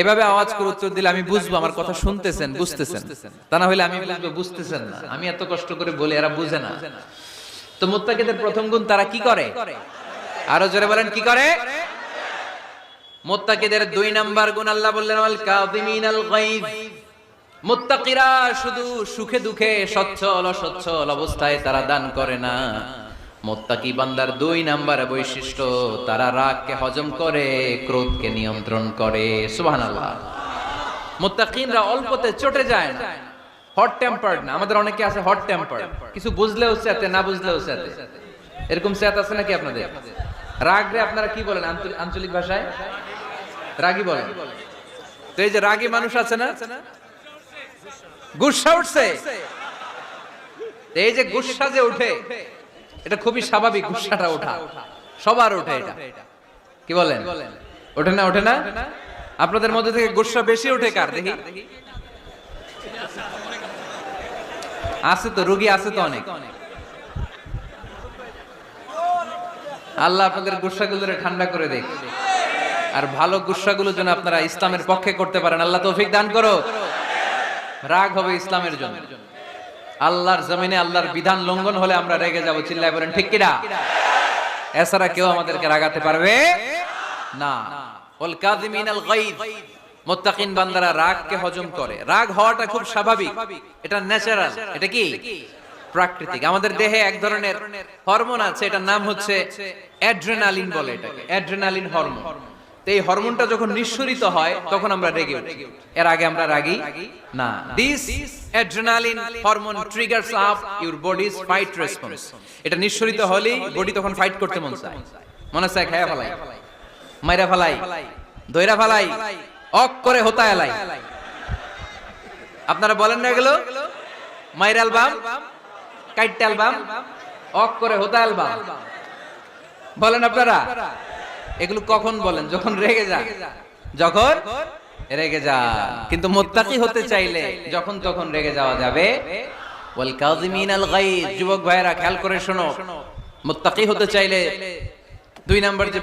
এভাবে আওয়াজ করে উত্তর দিলে আমি বুঝবো আমার কথা শুনতেছেন, বুঝতেছেন। তা না হলে আমি বুঝবো বুঝতেছেন না, আমি এত কষ্ট করে বলি এরা বুঝে না। তো মুত্তাকিদের প্রথম গুণ তারা কি করে? আরো জোরে বলেন, কি করে? মুত্তাকিদের 2 নাম্বার গুণ আল্লাহ বললেন, ওয়াল কাযিমিনাল গায়জ। মুত্তাকিরা শুধু সুখে দুঃখে সচ্ছল অসচ্ছল অবস্থায় তারা দান করে না। মুত্তাকি বান্দার 2 নাম্বার বৈশিষ্ট্য, তারা রাগকে হজম করে, ক্রোধকে নিয়ন্ত্রণ করে। সুবহানাল্লাহ। মুত্তাকিনরা অল্পতে চটে যায় না, হট টেম্পার্ড না। আমাদের অনেকে আছে হট টেম্পার্ড, কিছু বুঝলেও চেতে, না বুঝলেও চেতে। এরকম চেত আছে নাকি আপনাদের? রাগরে আপনারা কি বলেন আঞ্চলিক ভাষায়? রাগী বলেন। তো এই যে রাগী মানুষ আছে না, গুসা উঠছে, এই যে গুসা যে উঠে, এটা খুবই স্বাভাবিক। গুসাটা ওঠা সবার ওঠে, এটা কি বলেন? ওঠে না? ওঠে না? আপনাদের মধ্যে থেকে গুসা বেশি ওঠে কার দেখি? আছে তো, রোগী আছে তো অনেক। আল্লাহ আপনাদের গুসাগুলোরে ঠান্ডা করে দেখ, আর ভালো গুসাগুলো যেন আপনারা ইসলামের পক্ষে করতে পারেন। আল্লাহ তৌফিক দান করো। রাগ হবে ইসলামের জন্য। আল্লাহর জমিনে আল্লাহর বিধান লঙ্ঘন হলে আমরা রেগে যাব। চিল্লায় বলেন ঠিক কিনা? এছাড়া কেউ আমাদেরকে রাগাতে পারবে না। ওয়াল কাযিমিনাল গায়জ, মুত্তাকিন বান্দারা রাগকে হজম করে। রাগ হওয়াটা খুব স্বাভাবিক, এটা ন্যাচারাল, এটা কি প্রাকৃতিক। আমাদের দেহে এক ধরনের হরমোন আছে, এটার নাম হচ্ছে অ্যাড্রেনালিন বলে এটাকে, অ্যাড্রেনালিন হরমোন। তো এই হরমোনটা যখন নিঃসরিত হয় তখন আমরা রেগে উঠি। এর আগে আমরা রাগি না। This adrenaline hormone triggers up your bodies fight response. এটা নিঃসরিত হলেই বডি তখন ফাইট করতে মন চায়, মনে চায় খায়া ফেলাই, মাইরা ফেলাই, দইরা ফেলাই, অক করে হোতা এলাই। আপনারা বলেন না এগুলো? মাইরা অ্যালবাম, কাইট অ্যালবাম, অক করে হোতা অ্যালবাম বলেন আপনারা? এগুলো কখন বলেন? যখন রেগে যান, যখন রেগে যান। কিন্তু মুত্তাকি হতে চাইলে যখন তখন রেগে যাওয়া যাবে। ওয়াল কাযিমিনাল গায়জ। যুবক ভাইরা খেয়াল করে শোনো, মুত্তাকি হতে চাইলে 2 নাম্বার যে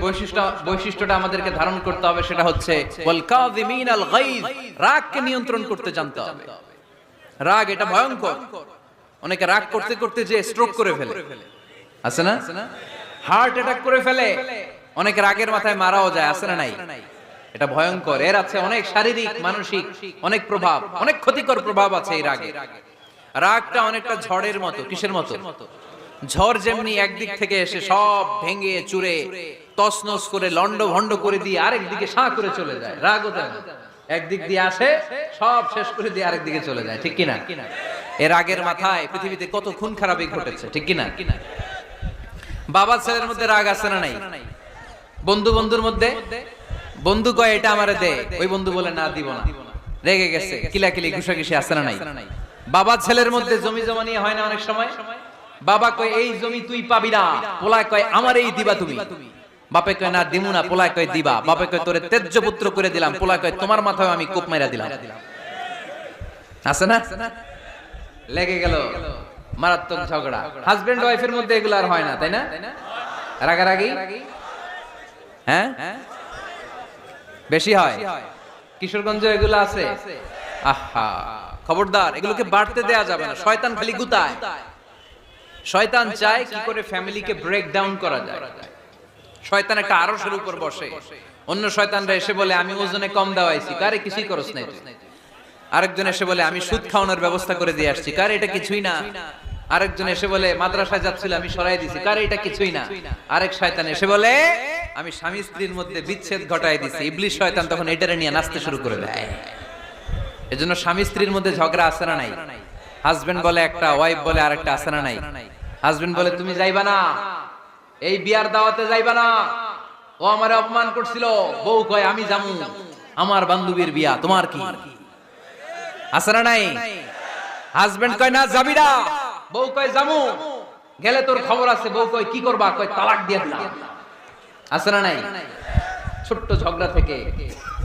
বৈশিষ্ট্যটা আমাদেরকে ধারণ করতে হবে সেটা হচ্ছে ওয়াল কাযিমিনাল গায়জ। রাগকে নিয়ন্ত্রণ করতে জানতে হবে। রাগ এটা ভয়ঙ্কর। অনেকে রাগ করতে করতে যে স্ট্রোক করে ফেলে, আছে না? হার্ট অ্যাটাক করে ফেলে। অনেক রাগের মাথায় মারাও যায়, আছে না নাই? এটা ভয়ঙ্কর। এর আছে অনেক শারীরিক, মানসিক অনেক প্রভাব, অনেক ক্ষতিকর প্রভাব আছে এই রাগে। রাগটা অনেকটা ঝড়ের মতো। কিসের মতো? ঝড় যেমনি একদিক থেকে এসে সব ভেঙে চুরে তছনছ করে লন্ড ভন্ড করে দিয়ে আরেক দিকে সাঁ করে চলে যায়, রাগও তেমন। একদিক দিয়ে আসে, সব শেষ করে দিয়ে আরেক দিকে চলে যায়, ঠিক কিনা? এর রাগের মাথায় পৃথিবীতে কত খুন খারাপি ঘটেছে, ঠিক কিনা? বাবা ছেলের মধ্যে রাগ আছে না নাই? বন্ধু বন্ধুর মধ্যে, বন্ধু কয় এটা আমারে দে, ওই বন্ধু বলে না দিব না, রেগে গেছে, কিলাকিলি ঘুষাঘুষি আছে না নাই? বাবা ছেলের মধ্যে জমি জমা নিয়ে হয় না অনেক সময়? বাবা কয় এই জমি তুই পাবি না, পোলায় কয় আমার এই দিবা তুমি। বাপে কয় না দিমু না, পোলায় কয় দিবা। বাপে কয় তোরে তেজ্য পুত্র করে দিলাম, পোলায় কয় তোমার মাথায় আমি কোপ মাইরা দিলাম। আছে না? লেগে গেল, মারাত্মক ঝগড়া। হাজবেন্ড ওয়াইফের মধ্যে এগুলো আর হয় না, তাই না? রাগারাগি হ্যাঁ বেশি হয়। কিশোরগঞ্জে এগুলো আছে। আহা, খবরদার, এগুলোকে বাড়তে দেয়া যাবে না। শয়তান খালি গুতায়। শয়তান চায় কি করে ফ্যামিলিকে ব্রেক ডাউন করা যায়। শয়তান একটা আরশের উপর বসে, অন্য শয়তানরা এসে বলে আমি ওজনে কম দেওয়াইছি, কারে কিছুই করছ নাই। আরেকজন এসে বলে আমি সুদ খাওয়ানোর ব্যবস্থা করে দিয়ে আসছি, কার এটা কিছুই না। আরেকজন এসে বলে মাদ্রাসায় যাচ্ছিল আমি সরাই দিছি, কার এটা কিছুই না। আরেক শয়তান এসে বলে আমি স্বামী স্ত্রীর মধ্যে বিচ্ছেদ ঘটাই দিছি। ইবলিশ শয়তান তখন এটারে নিয়ে নাচতে শুরু করে দেয়। এজন্য স্বামী স্ত্রীর মধ্যে ঝগড়া আছে না নাই? হাজবেন্ড বলে একটা, ওয়াইফ বলে আরেকটা, আছে না নাই? হাজবেন্ড বলে তুমি যাইবা না, এই বিয়ার দাওয়াতে যাইবা না, ও আমারে অপমান করছিল। বউ কয় আমি যামু, আমার বান্ধবীর বিয়া, তোমার কি? আছে না নাই? হাজবেন্ড কয় না যাবি না, বউ কয় যামু, গেলে তোর খবর আছে। বউ কয় কি করবা? কয় তালাক দিয়ে দিলাম। আছে না নাই? ছোট্ট ঝগড়া থেকে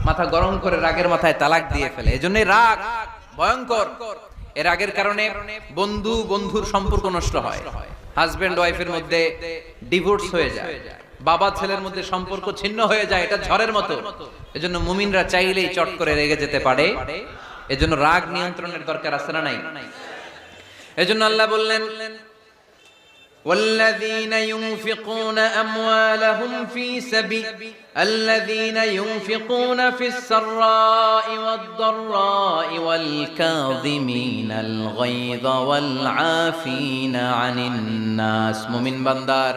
মাথা গরম করে রাগের মাথায় তালাক দিয়ে ফেলে। এজন্যই রাগ ভয়ঙ্কর। এর রাগের কারণে বন্ধু বন্ধুর সম্পর্ক নষ্ট হয়, হাজবেন্ড ওয়াইফের মধ্যে ডিভোর্স হয়ে যায়, বাবা ছেলের মধ্যে সম্পর্ক ছিন্ন হয়ে যায়। এটা ঝড়ের মতো। এজন্য মুমিনরা চাইলেই চট করে রেগে যেতে পারে। এজন্য রাগ নিয়ন্ত্রণের দরকার আছে না নাই? এজন্য আল্লাহ বললেন والذين ينفقون أموالهم في سبيل الذين ينفقون في السراء والضراء والكاظمين الغيظ والعافين عن الناس। মুমিন বান্দার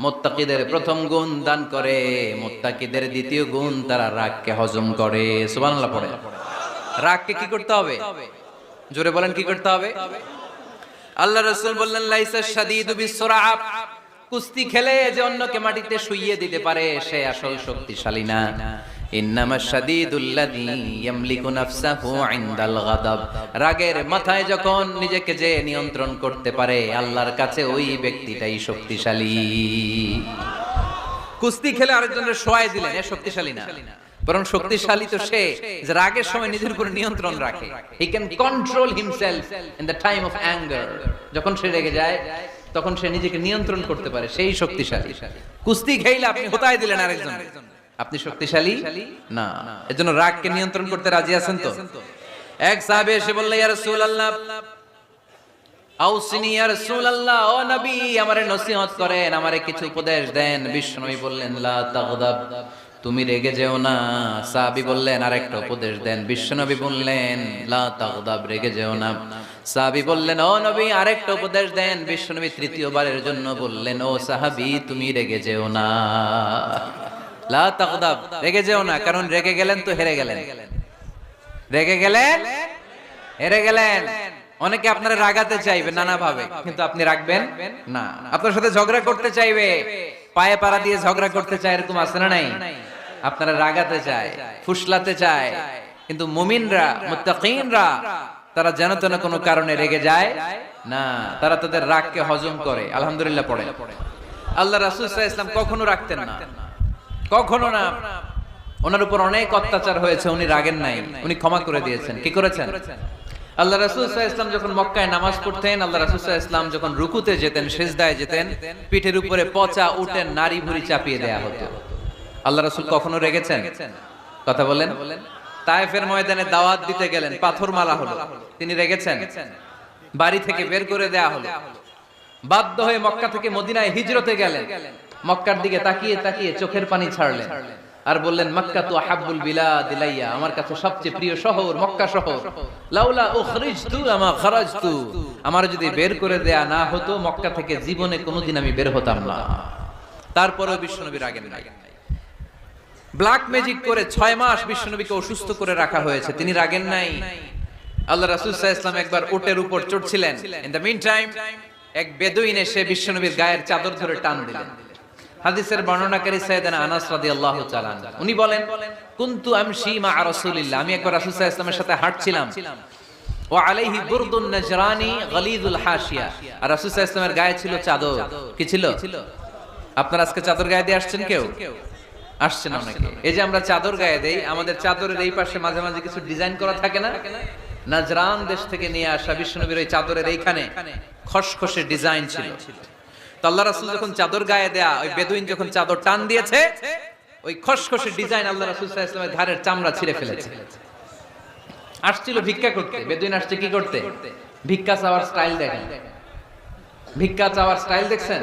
মুত্তাকিদের প্রথম গুণ দান করে, মুত্তাকিদের দ্বিতীয় গুণ তারা রাগকে হজম করে। সুবহানাল্লাহ পড়ে। রাগকে কি করতে হবে? জোরে বলেন কি করতে হবে? আল্লাহ রাসূল বললেন লাইসা শাদীদু বিসসুরা, কুস্তি খেলে যে অন্যকে মাটিতে শুইয়ে দিতে পারে সে আসল শক্তিশালী না। ইন্নামাশ শাদীদুল্লাযী ইয়ামলিকু নাফসাহু ইনদাল গাদাব, রাগের মাথায় যখন নিজেকে যে নিয়ন্ত্রণ করতে পারে আল্লাহর কাছে ওই ব্যক্তিটাই শক্তিশালী। কুস্তি খেলে আরেকজনের শোয়াই দিলেন, এ শক্তিশালী না, বরং শক্তিশালী তো সে যে রাগের সময় নিজের উপর নিয়ন্ত্রণ রাখে। He can control himself in the time of anger. যখন সে রেগে যায় তখন সে নিজেকে নিয়ন্ত্রণ করতে পারে, সেই শক্তিশালী। কুস্তি খেলে আপনি হোতায় দিলেন আরেকজন, আপনি শক্তিশালী না। এজন্য রাগকে নিয়ন্ত্রণ করতে রাজি আছেন তো? এক সাহাবী এসে বলল ইয়া রাসূলুল্লাহ আউসিনি ইয়া রাসূলুল্লাহ, ও নবী আমারে নসিহত করেন, আমারে কিছু উপদেশ দেন। বিশ্বনবী বললেন লা তাগদাব, তুমি রেগে যেও না। সাহাবী বললেন আরেকটা উপদেশ দেন। বিশ্বনবী বললেন লা তাগদাব, রেগে যেও না। সাহাবী বললেন ও নবী আরেকটা উপদেশ দেন। বিশ্বনবী তৃতীয়বারের জন্য বললেন ও সাহাবী তুমি রেগে যেও না, লা তাগদাব, রেগে যেও না। কারণ রেগে গেলেন তো হেরে গেলেন, রেগে গেলেন হেরে গেলেন। অনেকে আপনারা রাগাতে চাইবে নানা ভাবে, কিন্তু আপনি রাখবেন না। আপনার সাথে ঝগড়া করতে চাইবে, পায়ে পাড়া দিয়ে ঝগড়া করতে চায়, এরকম আছে না নাই? আপনারা রাগাতে চায়, ফুসলাতে চায়, কিন্তু মুমিনরা মুত্তাকিনরা তারা যেন তেন কোনো কারণে রেগে যায় না, তারা তাদের রাগকে হজম করে। আলহামদুলিল্লাহ পড়ে। আল্লাহ রাসূল সাল্লাল্লাহু আলাইহি ওয়াসাল্লাম কখনো রাখতেন না, কখনো না। ওনার উপর অনেক অত্যাচার হয়েছে, উনি রাগেন নাই, উনি ক্ষমা করে দিয়েছেন। কি করেছেন? আল্লাহ রাসূল সাল্লাল্লাহু আলাইহি ওয়াসাল্লাম যখন মক্কায় নামাজ পড়তেন, আল্লাহ রাসূল সাল্লাল্লাহু আলাইহি ওয়াসাল্লাম যখন রুকুতে যেতেন, সিজদায় যেতেন, পিঠের উপরে পচা উটের নাড়ি ভুঁড়ি চাপিয়ে দেয়া হতো। আল্লাহ রাসূল কখনো রেগেছেন? কথা বলেন। তায়েফের ময়দানে দাওয়াত দিতে গেলেন, পাথর মারা হলো, তিনি রেগেছেন? বাড়ি থেকে বের করে দেয়া হলো, বাধ্য হয়ে মক্কা থেকে মদিনায় হিজরতে গেলেন। মক্কার দিকে তাকিয়ে তাকিয়ে চোখের পানি ছাড়লেন আর বললেন মক্কা তু আহাব্বুল বিলাদ ইলাইয়া, আমার কাছে সবচেয়ে প্রিয় শহর মক্কা শহর। লাউলা উখরিজতু আমা খারাজতু, আমার যদি বের করে দেয়া না হতো মক্কা থেকে জীবনে কোনোদিন আমি বের হতাম না। তারপরেও বিশ্বনবী রাগেন নাই। ব্ল্যাক ম্যাজিক করে 6 মাস বিশ্বনবীকে অসুস্থ করে রাখা হয়েছে, তিনি রাগেন নাই। আল্লাহ রাসূল সাল্লাল্লাহু আলাইহি ওয়াসাল্লাম একবার উটের উপর চড়ছিলেন। ইন দ্য মিন টাইম এক বেদুইন এসে বিশ্বনবীর গায়ের চাদর ধরে টান দিলেন। হাদিসের বর্ণনাকারী সাইয়েদনা আনাস রাদিয়াল্লাহু তাআলা উনি বলেন কুনতু আমশি মা রাসূলিল্লাহ, আমি একবার রাসূল সাল্লাল্লাহু আলাইহি ওয়াসাল্লামের সাথে হাঁটছিলাম। ওয়া আলাইহি বুরদুন নাজরানি গলিযুল হাশিয়া, আর রাসূল সাল্লাল্লাহু আলাইহি ওয়াসাল্লামের গায়ে ছিল চাদর। কি ছিল? আপনারা আজকে চাদর গায়ে দিয়ে আসছেন? কেউ আসছেন অনেকে। এই যে আমরা চাদর গায়ে দেই, আমাদের চাদরের এই পাশে মাঝে মাঝে কিছু ডিজাইন করা থাকে না? নাজরান দেশ থেকে নিয়ে আসা বিশ্বনবীর ওই চাদরের এইখানে খসখসে ডিজাইন ছিল। তো আল্লাহ রাসূল যখন চাদর গায়ে দেয়া, ওই বেদুইন যখন চাদর টান দিয়েছে, ওই খসখসে ডিজাইন আল্লাহ রাসূল সাল্লাল্লাহু আলাইহি ওয়াসাল্লামের ঘাড়ের চামড়া ছিঁড়ে ফেলেছে। আসছিল ভিক্ষা করতে, বেদুইন আসছে কি করতে? ভিক্ষা চাওয়ার স্টাইল দেখেন, ভিক্ষা চাওয়ার স্টাইল দেখছেন?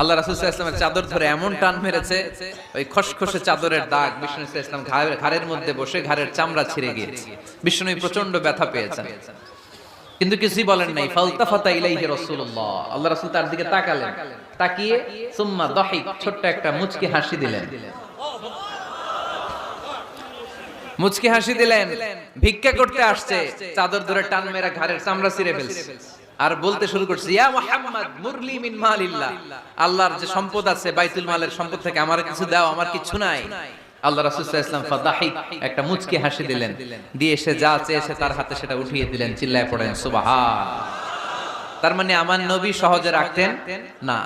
আল্লাহ রাসূল সাল্লাল্লাহু আলাইহি ওয়াসাল্লামের চাদর ধরে এমন টান মেরেছে, ওই খসখসে চাদরের দাগ বিষ্ণু সাল্লাল্লাহু আলাইহি ওয়াসাল্লাম ঘাড়ের মধ্যে বসে ঘাড়ের চামড়া ছিঁড়ে গিয়েছে। বিষ্ণু প্রচন্ড ব্যথা পেয়েছেন, কিন্তু কিছুই বলেন নাই। ফালতাফাতা ইলাইহি রাসূলুল্লাহ, আল্লাহ রাসূল তার দিকে তাকালেন, তাকিয়ে সুম্মা দাহিক, ছোট্ট একটা মুচকি হাসি দিলেন। মুচকি হাসি দিলেন, ভিক্ষা করতে আসছে, চাদর ধরে টান মেরে ঘাড়ের চামড়া ছিঁড়ে ফেলছে, আর বলতে শুরু করছে, ইয়া মুহাম্মদ মুরলি মিন মালিল্লাহ, আল্লাহর যে সম্পদ আছে বাইতুল মালের সম্পদ থেকে আমার কিছু দাও, আমার কিছু নাই। আল্লাহ রাসূল সাল্লাল্লাহু আলাইহি ওয়াসাল্লাম ফাদাহিক, একটা মুচকি হাসি দিলেন, দিয়ে সে যা চেয়েছে তার হাতে সেটা উঠিয়ে দিলেন। চিল্লায় পড়েন সুবহান। তার মানে আমার নবী সহজে রাখতেন না।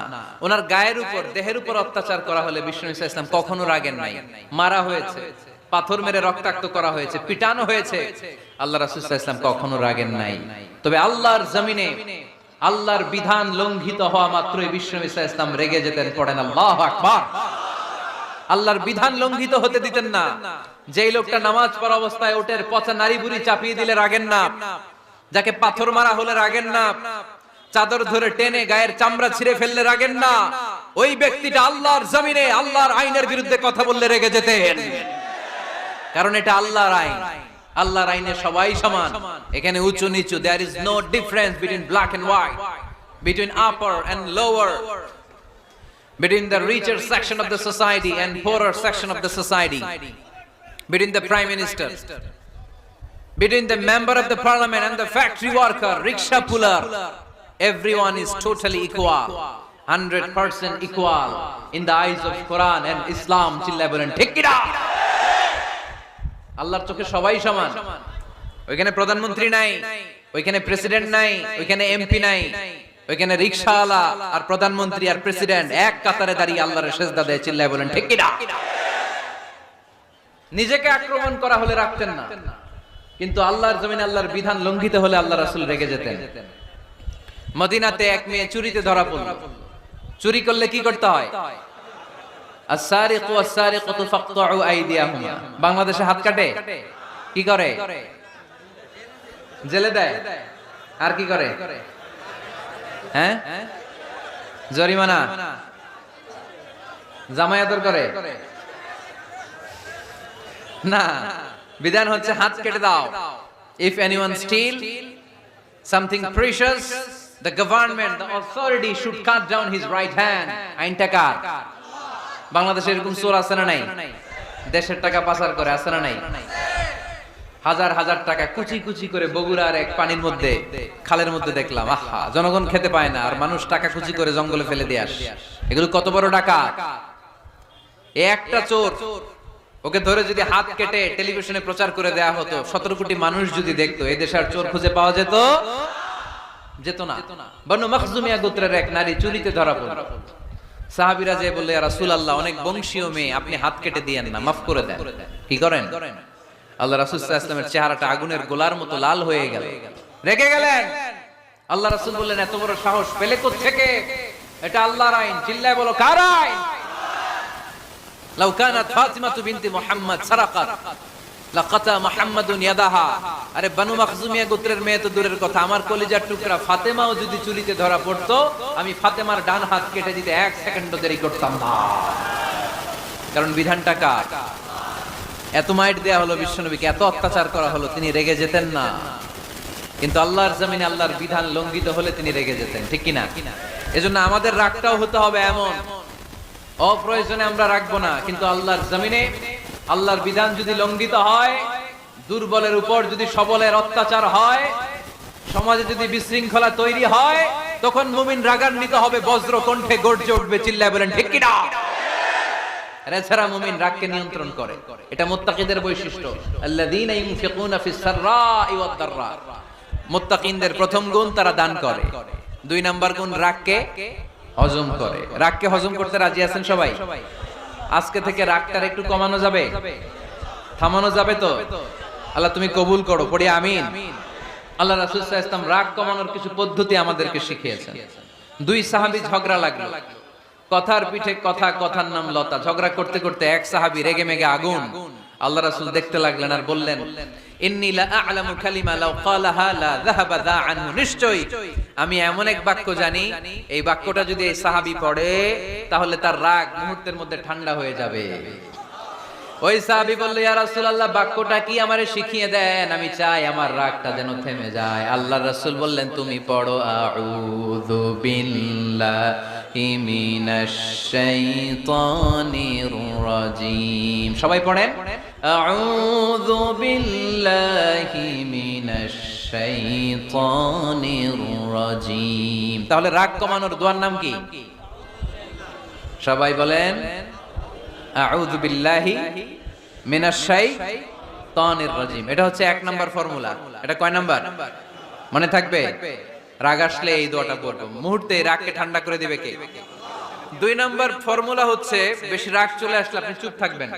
ওনার গায়ের উপর, দেহের উপর অত্যাচার করা হলে বিষ্ণু সাল্লাল্লাহু আলাইহি ওয়াসাল্লাম কখনো রাগেন নাই। মারা হয়েছে, পাথর মেরে রক্তাক্ত করা হয়েছে, পিটানো হয়েছে, আল্লাহ রাসূল সাল্লাল্লাহু আলাইহি ওয়াসাল্লাম কখনো রাগেন নাই। তবে আল্লাহর জমিনে আল্লাহর বিধান লঙ্ঘিত হওয়া মাত্রই বিষ্ণু সাল্লাল্লাহু আলাইহি ওয়াসাল্লাম রেগে যেতেন। পড়েন আল্লাহু আকবার। আল্লাহর বিধান লঙ্ঘিত হতে দিতেন না। যেই লোকটা নামাজ পড়া অবস্থায় ওটের পচা নারী বুড়ি চাপিয়ে দিলে রাগেন না, যাকে পাথর মারা হলে রাগেন না, চাদর ধরে টেনে গায়ের চামড়া ছিঁড়ে ফেললে রাগেন না, ওই ব্যক্তিটা আল্লাহর জমিনে আল্লাহর আইনের বিরুদ্ধে কথা বললে রেগে যেতেন। কারণ এটা আল্লাহর আইন, আল্লাহর আইনে সবাই সমান। এখানে উঁচু নিচু, there is no difference between black and white, between upper and lower, between the richer section of the society and poorer section of the society, between the prime minister, between the member of the parliament and the factory worker, rickshaw puller. Everyone is totally equal, 100% equal in the eyes of Quran and Islam. চিল্লায় বলেন ঠিক কি না? আল্লাহর চোখে সবাই সমান। ওইখানে প্রধানমন্ত্রী নাই, ওইখানে প্রেসিডেন্ট নাই, ওইখানে এমপি নাই, ওইখানে রিকশাওয়ালা আর প্রধানমন্ত্রী আর প্রেসিডেন্ট এক কাতারে দাঁড়িয়ে আল্লাহর সেজদা দেয়। চিল্লায় বলেন ঠিক কি না? নিজেকে আক্রমণ করা হলে রাখতেন না, কিন্তু আল্লাহর জমিনে আল্লাহর বিধান লঙ্ঘিত হলে আল্লাহ রাসূল রেগে যেতেন। মদিনাতে এক মেয়ে চুরিতে ধরা পড়ল। চুরি করলে কি করতে হয়? আস-সারিকু ওয়াস-সারিকাতু ফাকতাউ আইদিয়াহুমা। বাংলাদেশে হাত কাটে, কি করে? জেলে দেয়। আর কি করে? হ্যাঁ, জরিমানা, জামাই আদর করে না। বিধান হচ্ছে হাত কেটে দাও। If anyone steal something precious, the government, the authority should cut down his right hand. আইনটা কার? বাংলাদেশে এরকম চোর আছে না নাই? দেশের টাকা পাচার করে, আছে না নাই? হাজার হাজার টাকা কুচি কুচি করে বগুড়ার এক পানির মধ্যে, খালের মধ্যে দেখলাম। আহা, জনগণ খেতে পায় না আর মানুষ টাকা কুচি করে জঙ্গলে ফেলে দিয়ে আসে। এগুলো কত বড় ডাকাত! একটা চোর, ওকে ধরে যদি হাত কেটে টেলিভিশনে প্রচার করে দেয়া হতো, 17 কোটি মানুষ যদি দেখতো, এই দেশে আর চোর খুঁজে পাওয়া যেত না। বনু মখজুমিয়া গোত্রের এক নারী চুরিতে ধরা পড়ল। সাহাবীরা যে বললে, ইয়া রাসূলুল্লাহ, অনেক বংশীয় মেয়ে, আপনি হাত কেটে দিয়েন না, মাফ করে দেন। কি করেন? আল্লাহ রাসূল সাল্লাল্লাহু আলাইহি ওয়াসাল্লামের চেহারাটা আগুনের গোলার মতো লাল হয়ে গেল, রেগে গেলেন। আল্লাহ রাসূল বললেন, এত বড় সাহস পেলে কোত্থেকে? এটা আল্লাহর আইন। চিল্লায় বলো, কার আইন? লাউ কানাত ফাতিমাতু বিনতি মুহাম্মদ সারাকাত লাকাতা মুহাম্মাদুন ইয়াদাহা। আরে বনু মখজুমিয়া গোত্রের মেয়ে তো দূরের কথা, আমার কলিজার টুকরা ফাতেমাও যদি চুরিতে ধরা পড়তো, আমি ফাতেমার ডান হাত কেটে দিতে 1 সেকেন্ডও দেরি করতাম না। কারণ বিধানটা কার? এত মাইট দেয়া হলো বিশ্বনবীকে, এত অত্যাচার করা হলো, তিনি রেগে যেতেন না। কিন্তু আল্লাহর জমিনে আল্লাহর বিধান লঙ্ঘিত হলে তিনি রেগে যেতেন, ঠিক কি না? এজন্য আমাদের রাগটাও হতে হবে এমন, অপ্রয়োজনে আমরা রাখবো না। কিন্তু আল্লাহর জমিনে আল্লাহর বিধান যদি লঙ্ঘিত হয়, দুর্বলের উপর যদি সবলের অত্যাচার হয়, সমাজে যদি বিশৃঙ্খলা তৈরি হয়, তখন মুমিন রাগান্বিত হবে, বজ্র কণ্ঠে গর্জে উঠবে। চিল্লায় বলেন ঠিক কি না? এছাড়া মুমিন রাগকে নিয়ন্ত্রণ করে। এটা মুত্তাকিদের বৈশিষ্ট্য। আল্লাযীনা ইউনফিকুনা ফিস সাররাই ওয়াদ দাররা। মুত্তাকিনদের প্রথম গুণ, তারা দান করে। 2 নাম্বার গুণ, রাগকে হজম করে। রাগকে হজম করতে রাজি আছেন সবাই? আজকে থেকে রাগটার একটু কমানো যাবে, থামানো যাবে তো? আল্লাহ তুমি কবুল করো, পড়ি আমিন। আল্লাহ রাসূল সাল্লাল্লাহু আলাইহি ওয়াসাল্লাম রাগ কমানোর কিছু পদ্ধতি আমাদেরকে শিখিয়েছেন। 2 সাহাবী ঝগড়া লাগলো, কথার পিঠে কথা, কথার নাম লতা। ঝগড়া করতে করতে এক সাহাবী রেগে মেগে আগুন, আল্লাহ রাসূল দেখতে লাগলেন আর বললেন, ইন্নী লা আ'লামু কালিমা লাউ ক্বালাহা লা যাহাবা যা আনহু, নিশ্চয়ই আমি এমন এক বাক্য জানি, এই বাক্যটা যদি এই সাহাবী পড়ে তাহলে তার রাগ মুহূর্তের মধ্যে ঠান্ডা হয়ে যাবে। ওই সাহাবী বলল, ইয়া রাসূলুল্লাহ, বাক্যটা কি আমারে শিখিয়ে দেন, আমি চাই আমার রাগটা যেন থেমে যায়। আল্লাহর রাসূল বললেন, তুমি পড়ো আউযু বিল্লাহি মিনাশ শাইতানির রাজীম। সবাই পড়েন, আউযু বিল্লাহি মিনাশ শাইতানির রাজীম। তাহলে রাগ কমানোর দোয়ার নাম কি? সবাই বলেন, আউযু বিল্লাহি মিনাশ শাইতানির রাজীম। এটা হচ্ছে 1 নাম্বার ফর্মুলা। এটা কয় নাম্বার মনে থাকবে? রাগ আসলে এই দোয়াটা পড়ব, মুহূর্তে রাগকে ঠান্ডা করে দিবে কে? 2 নাম্বার ফর্মুলা হচ্ছে, বেশি রাগ চলে আসলে আপনি চুপ থাকবেন।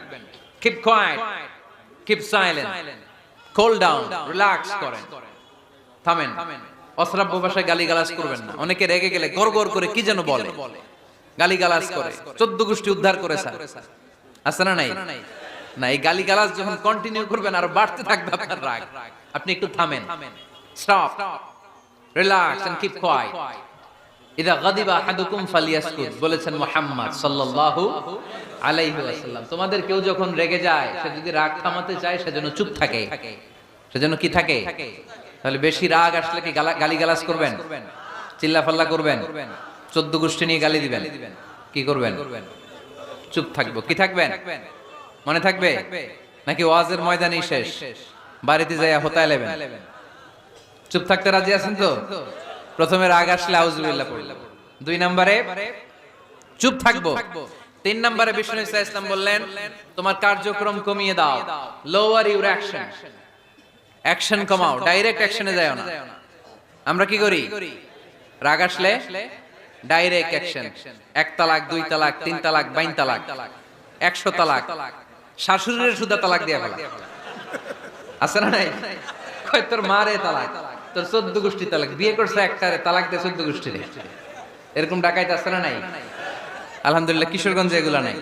Keep quiet, keep silent, cool down, relax করেন, থামেন। অশ্রাব্য ভাষায় গালিগালাজ করবেন না। অনেকে রেগে গেলে গড়গড় করে কি যেন বলে, গালিগালাজ করে, 14 গোষ্ঠী উদ্ধার করে স্যার, আছে না নাই? না, এই গালিগালাজ যখন কন্টিনিউ করবেন আর বাড়তে থাকবে আপনার রাগ। আপনি একটু থামেন, stop, relax and keep quiet. ইদা গাদিবা আহাদুকুম ফালিয়াসকুত, বলেছেন মুহাম্মদ সাল্লাল্লাহু আলাইহি ওয়াসাল্লাম, তোমাদের কেউ যখন রেগে যায়, সে যদি রাগ থামাতে চায় সেজন্য চুপ থাকে। সেজন্য কি থাকে? তাহলে বেশি রাগ আসলে কি গালিগালাজ করবেন, চিল্লাফাল্লা করবেন, 14 গোষ্ঠী নিয়ে গালি দিবেন, কি করবেন? চুপ থাকবো। কি থাকবেন? মনে থাকবে নাকি ওয়াজের ময়দানই শেষ, বাড়িতে যাইয়া হোতায় লেবেন? চুপ থাকতে রাজি আছেন তো? প্রথমে রাগ আসলে আউযুবিল্লাহ পড়লাম, 2 নম্বরে চুপ থাকবো, 3 নম্বরে বিষ্ণু ইসা ইসলাম বললেন, তোমার কার্যক্রম কমিয়ে দাও, লোয়ার ইউর অ্যাকশন, অ্যাকশন কমাও, ডাইরেক্ট অ্যাকশনে যাও না। আমরা কি করি? রাগ আসলে ডাইরেক্ট অ্যাকশন, 1 তালাক, 2 তালাক, 3 তালাক, 22 তালাক, 100 তালাক, শাশুড়ির সুদা তালাক দিয়া ফেলা, আছে না নাই? কয় তোর মারে তালাক, তোর 14 গোষ্ঠী তালাক, বিয়ে করছে একটারে, তালাক দিয়ে 14 গোষ্ঠী, এরকম ডাকাইতে আছে না নাই? আলহামদুলিল্লাহ কিশোরগঞ্জে এগুলা নাই।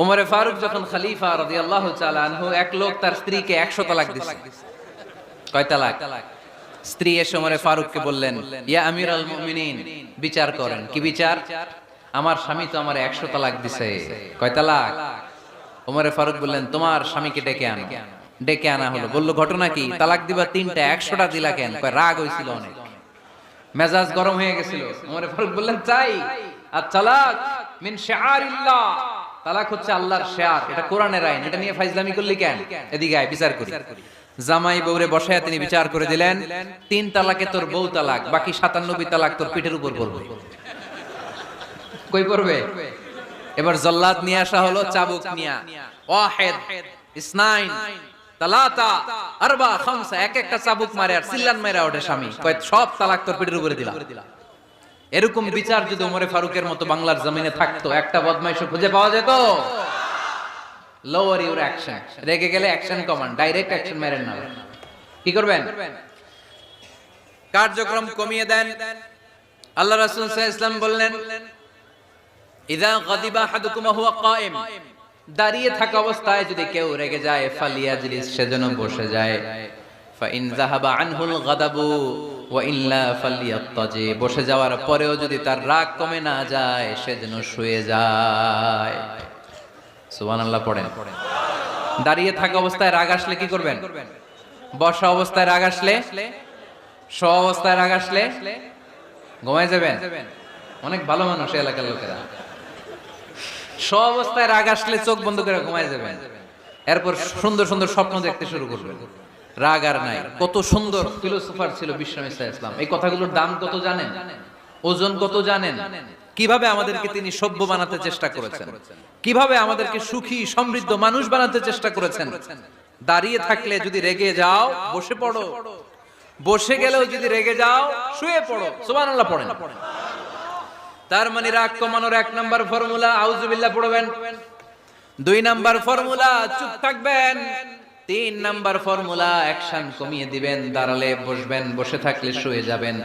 ওমরে ফারুক যখন খলিফা রাদিয়াল্লাহু তাআলা আনহু, এক লোক তার স্ত্রীকে 100 তালাক দিছে। কয় তালাক? স্ত্রী এসে ওমরে ফারুককে বললেন, ইয়া আমিরুল মুমিনিন, বিচার করেন। কি বিচার? আমার স্বামী তো আমারে 100 তালাক দিছে। কয় তালাক? ওমরে ফারুক বললেন, তোমার স্বামীকে ডেকে আনো। ডেকে আনা হলো। বলল, ঘটনা কি? তালাক দিবা 3টা, 100টা দিলা কেন? কয় রাগ হইছিল অনেক, মেজাজ গরম হয়ে গেছিল। ওমরে ফারুক বললেন, চাই আর তালাক মিন শিআরিল্লাহ, তালাক হচ্ছে আল্লাহর শিয়ার, এটা কোরআনের আইন, এটা নিয়ে ফাইজলামি করলি কেন? এদিকে আয়, বিচার করি। জামাই বউরে বসায়া তিনি বিচার করে দিলেন, 3 তালাকে তোর বউ তালাক, বাকি 97 তালাক তোর পিঠের উপর পড়বে। কই পড়বে? এবার জল্লাদ নিয়ে আসা হলো, চাবুক নিয়া, ওয়াহিদ, ইসনাইন, তালাতা, আরবা, খামসা, এক একটা চাবুক মারে আর সিল্লান মাইরা ওঠে স্বামী। কয় সব তালাক তোর পিঠের উপরে দিলা। এরকম বিচার যদি ওমরে ফারুকের মতো বাংলার জমিনে থাকতো, একটা বদমাইশ খুঁজে পাওয়া যেত? লোয়ার ইউর অ্যাকশন, রেগে গেলে অ্যাকশন কমান, ডাইরেক্ট অ্যাকশন মেরেন না। কি করবেন? কার্যক্রম কমিয়ে দেন। আল্লাহ রাসূল সাল্লাল্লাহু আলাইহি ওয়াসাল্লাম বললেন, ইযা গাদিবা আহাদুকুম হুয়া কায়েম, দাঁড়িয়ে থাকা অবস্থায় যদি কেউ রেগে যায়, ফালিয়াজলিস, সেজন্য বসে যায়। ফা ইন যাহাবা আনহুল গাদাবু ওয়া ইল্লা ফালিয়াত্তাজি, বসে যাওয়ার পরেও যদি তার রাগ কমে না যায়, সেজন্য শুয়ে যায়। সুবহানাল্লাহ পড়েন। দাঁড়িয়ে থাকা অবস্থায় রাগ আসলে কি করবেন? বসা অবস্থায় রাগ আসলে, শোয়া অবস্থায় রাগ আসলে ঘুমায় যাবেন। অনেক ভালো মানুষ এলাকার লোকেরা, শোয়া অবস্থায় রাগ আসলে চোখ বন্ধ করে ঘুমায় যাবেন। এরপর সুন্দর সুন্দর স্বপ্ন দেখতে শুরু করবেন। রাগ আর নাই। কত সুন্দর ফিলোসোফার ছিল বিষ্ণু ইসলাম। এই কথাগুলোর দাম কত জানেন? ওজন কত জানেন? কিভাবে আমাদেরকে তিনি সভ্য বানাতে চেষ্টা করেছেন, কিভাবে আমাদেরকে সুখী সমৃদ্ধ মানুষ বানাতে চেষ্টা করেছেন। দাঁড়িয়ে থাকলে যদি রেগে যাও, বসে পড়ো। বসে গেলেও যদি রেগে যাও, শুয়ে পড়ো। সুবহানাল্লাহ পড়েন। তার মানে রাগ কমানোর 1 নাম্বার ফর্মুলা আউযুবিল্লাহ পড়বেন। 2 নাম্বার ফর্মুলা চুপ থাকবেন। তিন নাম্বার ফর্মুলা, অ্যাকশন কমিয়ে দিবেন, দাঁড়ালে বসবেন, বসে থাকলে শুয়ে যাবেন।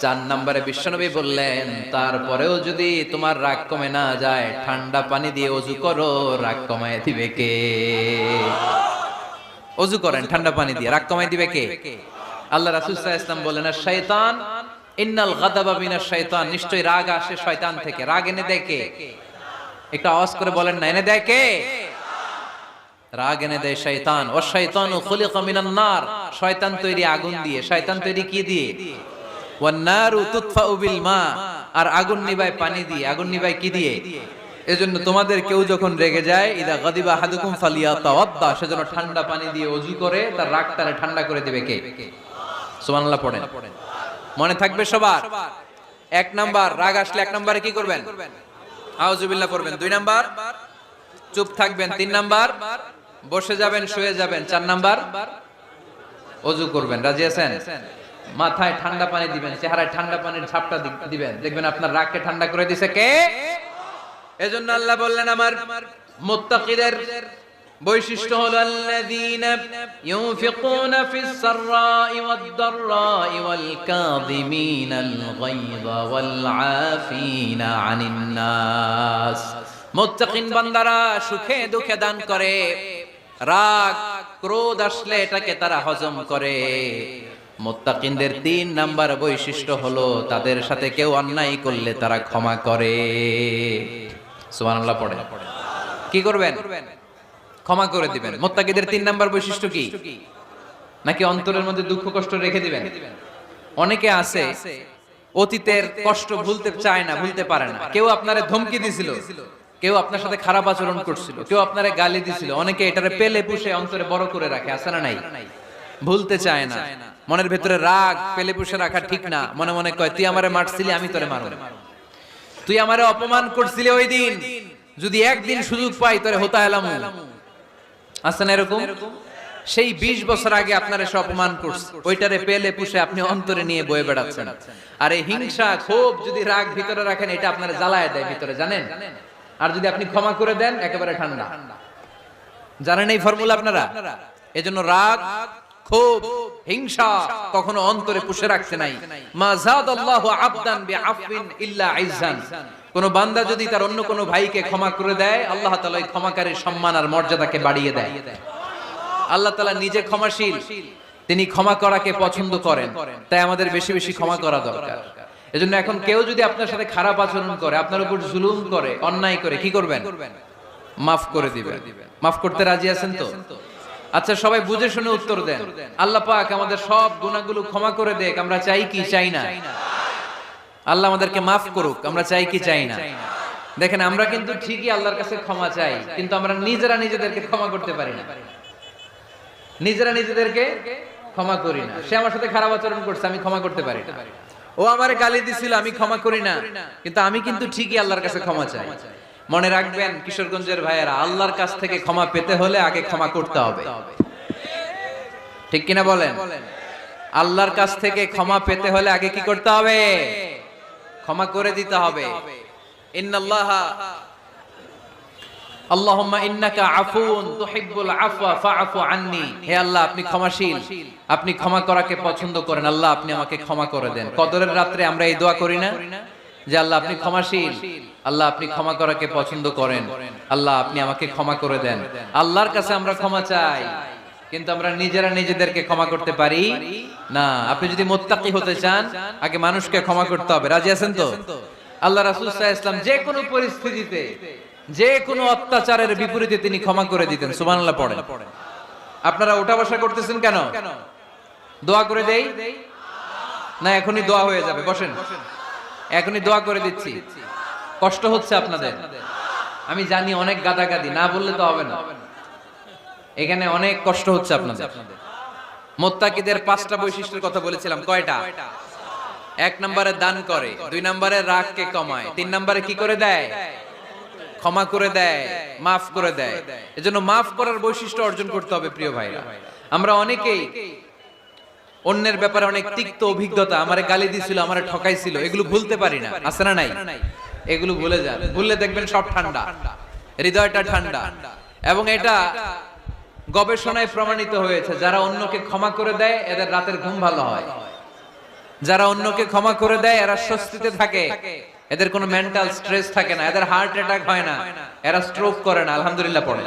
চার নাম্বারে বিশ্বনবী বললেন, তারপরেও যদি তোমার রাগ কমে না যায়, ঠান্ডা পানি দিয়ে অজু করো, রাগ কমায় দিবে কে? অজু করেন ঠান্ডা পানি দিয়ে, রাগ কমায় দিবে কে? আল্লাহ রাসূল সাল্লাল্লাহু আলাইহি ওয়াসাল্লাম বলেন, শয়তান ইন্নাল গাদাবা মিনাশ শয়তান, নিশ্চয়ই রাগ আসে শয়তান থেকে। রাগ এনে দেয় কে? একটু আওয়াজ করে বলেন না, এনে দেয় কে? রাগ এনে দেয় শয়তান। ও শয়তানু খুলিকা মিনান নার, শয়তান তৈরি আগুন দিয়ে। শয়তান তৈরি কি দিয়ে? ওয়ান নারু তুতফাউ বিল মা, আর আগুন নিভায় পানি দিয়ে। আগুন নিভায় কি দিয়ে? এজন্য তোমাদের কেউ যখন রেগে যায়, ইদা গাদিবা আহাদুকুম ফালিয়াতাওয়াদ্দা, সেজন্য ঠান্ডা পানি দিয়ে ওযু করে তার রাগটারে ঠান্ডা করে দিবে কে? সুবহানাল্লাহ পড়েন। মনে থাকবে সবার। এক নাম্বার, রাগ আসলে এক নম্বরে কি করবেন? আউযুবিল্লাহ পড়বেন। দুই নাম্বার, চুপ থাকবেন। তিন নাম্বার, বসে যাবেন, শুয়ে যাবেন। চার নাম্বার, ওযু করবেন। রাজি আছেন? মাথায় ঠান্ডা পানি দিবেন, চেহারায় ঠান্ডা পানির ঝাপটা দিবেন, দেখবেন আপনার রাগকে ঠান্ডা করে দিছে কে? এজন্য আল্লাহ বললেন, আমার মুত্তাকিদের বৈশিষ্ট্য হলো আল্লাযীনা ইউনফিকুনা ফিস সাররাই ওয়াদ দাররাই ওয়াল কাযিমিনাল গায়যা ওয়াল আফিনা আনিন নাস। মুত্তাকিন বান্দারা সুখে দুঃখে দান করে, রাগ ক্রোধ আসলে এটাকে তারা হজম করে। মুত্তাকিনদের তিন নাম্বার বৈশিষ্ট্য হলো, তাদের সাথে কেউ অন্যায় করলে তারা ক্ষমা করে। সুবহানাল্লাহ পড়ে। কি করবেন? ক্ষমা করে দিবেন। মুত্তাকিদের তিন নাম্বার বৈশিষ্ট্য কি? নাকি অন্তরের মধ্যে দুঃখ কষ্ট রেখে দিবেন? অনেকে আছে অতীতের কষ্ট ভুলতে চায় না, ভুলতে পারে না। কেউ আপনারে ধমকি দিছিল, কেউ আপনার সাথে খারাপ আচরণ করছিল, কেউ আপনারে গালি দিছিল, অনেকে এটারে পেলে পুষে অন্তরে বড় করে রাখে, আছে না নাই? ভুলতে চায় না। মনের ভেতরে রাগ পেলে পুষে রাখা ঠিক না। মনে মনে কয়, তুই আমারে মারছিলি, আমি তোরে মারব। তুই আমারে অপমান করছিলি ওই দিন, যদি একদিন সুযোগ পাই তোরে হতা এলাম। আছে না এরকম? সেই 20 বছর আগে আপনার এসে অপমান করছে, ওইটারে পেলে পুষে আপনি অন্তরে নিয়ে বয়ে বেড়াচ্ছেন। আর এই হিংসা ক্ষোভ যদি রাগ ভিতরে রাখেন, এটা আপনার জ্বালায় দেয় ভিতরে, জানেন? আর যদি আপনি ক্ষমা করে দেন, একেবারে ঠান্ডা। জানেন এই ফর্মুলা আপনারা? এজন্য রাগ, ক্ষোভ, হিংসা কখনো অন্তরে পুষে রাখতে নাই। মা যাদাল্লাহু আবদান বিআফবিন ইল্লা ইজ্জান। কোন বান্দা যদি তার অন্য কোন ভাইকে ক্ষমা করে দেয়, আল্লাহ তাআলা এই ক্ষমাকারীর সম্মান আর মর্যাদাকে বাড়িয়ে দেয়। আল্লাহ তাআলা নিজে ক্ষমাশীল, তিনি ক্ষমা করাকে পছন্দ করেন। তাই আমাদের বেশি বেশি ক্ষমা করা দরকার। এজন্য এখন কেউ যদি আপনার সাথে খারাপ আচরণ করে, আপনার উপর জুলুম করে, অন্যায় করে, কি করবেন? মাফ করে দিবেন। মাফ করতে রাজি আছেন তো? আচ্ছা, সবাই বুঝে শুনে উত্তর দেন। আল্লাহ পাক আমাদের সব গুনাহগুলো ক্ষমা করে দেখ, আমরা চাই কি চাই না? আল্লাহ আমাদেরকে মাফ করুক, আমরা চাই কি চাই না? দেখেন, আমরা কিন্তু ঠিকই আল্লাহর কাছে ক্ষমা চাই, কিন্তু আমরা নিজেরা নিজেদেরকে ক্ষমা করতে পারি না। নিজেরা নিজেদেরকে ক্ষমা করি না। সে আমার সাথে খারাপ আচরণ করছে, আমি ক্ষমা করতে পারি না। ও আমারে গালি দিছিল, আমি ক্ষমা করি না, কিন্তু আমি কিন্তু ঠিকই আল্লাহর কাছে ক্ষমা চাই। মনে রাখবেন কিশোরগঞ্জের ভাইয়েরা, আল্লাহর কাছ থেকে ক্ষমা পেতে হলে আগে ক্ষমা করতে হবে। ঠিক কিনা বলেন? আল্লাহর কাছ থেকে ক্ষমা পেতে হলে আগে কি করতে হবে? ক্ষমা করে দিতে হবে। ইন্নাল্লাহা আল্লাহুম্মা ইন্নাকা আফুন তুহিব্বুল আফওয়া ফাআফু আন্নি। হে আল্লাহ, আপনি ক্ষমাশীল, আপনি ক্ষমা করাকে পছন্দ করেন। আল্লাহ, আপনি আমাকে ক্ষমা করে দেন। কদরের রাতে আমরা এই দোয়া করি না যে আল্লাহ আপনি ক্ষমাশীল, আল্লাহ আপনি ক্ষমা করাকে পছন্দ করেন, আল্লাহ আপনি আমাকে ক্ষমা করে দেন। আল্লাহর কাছে আমরা ক্ষমা চাই, কিন্তু আমরা নিজেরা নিজেদেরকে ক্ষমা করতে পারি না। আপনি যদি মুত্তাকি হতে চান, আগে মানুষকে ক্ষমা করতে হবে। রাজি আছেন তো? আল্লাহ রাসূল সাল্লাল্লাহু আলাইহি ওয়াসাল্লাম যে কোনো পরিস্থিতিতে, যে কোনো অত্যাচারের বিপরীতে তিনি ক্ষমা করে দিতেন। সুবহানাল্লাহ পড়েন। আপনারা ওঠা বসা করতেছেন কেন? দোয়া করে দেই না? এখনই দোয়া হয়ে যাবে, বসেন। এখনই দোয়া করে দিচ্ছি। কষ্ট হচ্ছে আপনাদের, আমি জানি, অনেক গাদাগাদি, না বললে তো হবে না। এখানে অনেক কষ্ট হচ্ছে আপনাদের। মুত্তাকিদের 5টা বৈশিষ্ট্যের কথা বলেছিলাম, কয়টা? 1 নম্বরে দান করে, 2 নম্বরে রাগকে কমায়, 3 নম্বরে কি করে দেয়? ক্ষমা করে দেয়, মাফ করে দেয়। এজন্য মাফ করার বৈশিষ্ট্য অর্জন করতে হবে প্রিয় ভাইরা। আমরা অনেকেই অন্যের ব্যাপারে অনেক তিক্ত অভিজ্ঞতা, আমারে গালি দিছিল, আমারে ঠকাইছিল, এগুলো ভুলতে পারি না। আছে না নাই? এগুলো ভুলে যান। ভুললে দেখবেন সব ঠান্ডা, হৃদয়টা ঠান্ডা। এবং এটা গবেষণায় প্রমাণিত হয়েছে যারা অন্যকে ক্ষমা করে দেয় এদের রাতের ঘুম ভালো হয়, যারা অন্যকে ক্ষমা করে দেয় এরা স্বস্তিতে থাকে, এদের কোনো মেন্টাল স্ট্রেস থাকে না, এদের হার্ট অ্যাটাক হয় না, এরা স্ট্রোক করে না। আলহামদুলিল্লাহ পড়ে।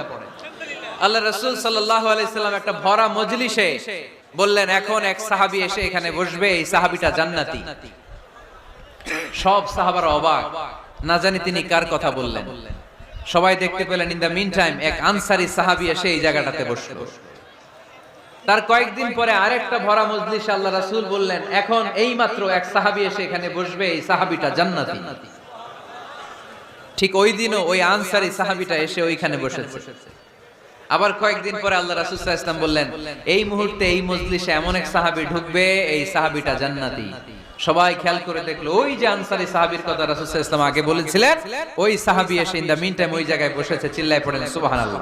আল্লাহ রাসূল সাল্লাল্লাহু আলাইহি সাল্লাম একটা ভরা মজলিসে বললেন এখন এক সাহাবী এসে এখানে বসবে, এই সাহাবীটা জান্নাতি। সব সাহাবারা অবাক, না জানি তিনি কার কথা বললেন। সবাই দেখতে পেলেন ইন দা মিন টাইম এক আনসারী সাহাবী এসে এই জায়গাটাতে বসলো। তার কয়েকদিন পরে আরেকটা ভরা মজলিসে আল্লাহ রাসূল বললেন এখন এই মাত্র এক সাহাবী এসে এখানে বসবে, এই সাহাবীটা জান্নাতি। ঠিক ওই দিনও ওই আনসারী সাহাবীটা এসে ওইখানে বসেছে। আবার কয়েকদিন পরে আল্লাহ রাসূল সাল্লাল্লাহু আলাইহি ওয়াসাল্লাম বললেন এই মুহূর্তে এই মজলিসে এমন এক সাহাবী ঢুকবে, এই সাহাবীটা জান্নাতি। সবাই খেয়াল করে দেখলো ওই যে আনসারী সাহাবীর কথা রাসূল সাল্লাল্লাহু আলাইহি ওয়াসাল্লাম আগে বলেছিলেন, ওই সাহাবী এসে ইন দা মিন টাইম ওই জায়গায় বসেছে। চিল্লায় পড়েন সুবহানাল্লাহ।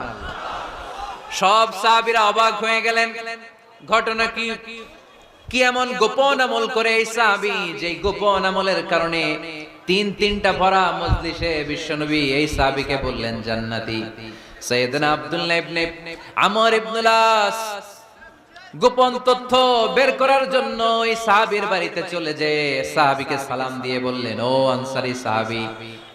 সব সাহাবীরা অবাক হয়ে গেলেন, ঘটনা কি? কি এমন গোপন আমল করে এই সাহাবী যে গোপন আমলের কারণে তিনটা ভরা মজলিসে বিশ্বনবী এই সাহাবীকে বললেন জান্নাতি। সাইয়েদনা আব্দুল্লাহ ইবনে আমর ইবনুল আস গোপন তথ্য বের করার জন্য এই সাহাবীর বাড়িতে চলে যেয়ে সাহাবীকে সালাম দিয়ে বললেন ও আনসারী সাহাবী,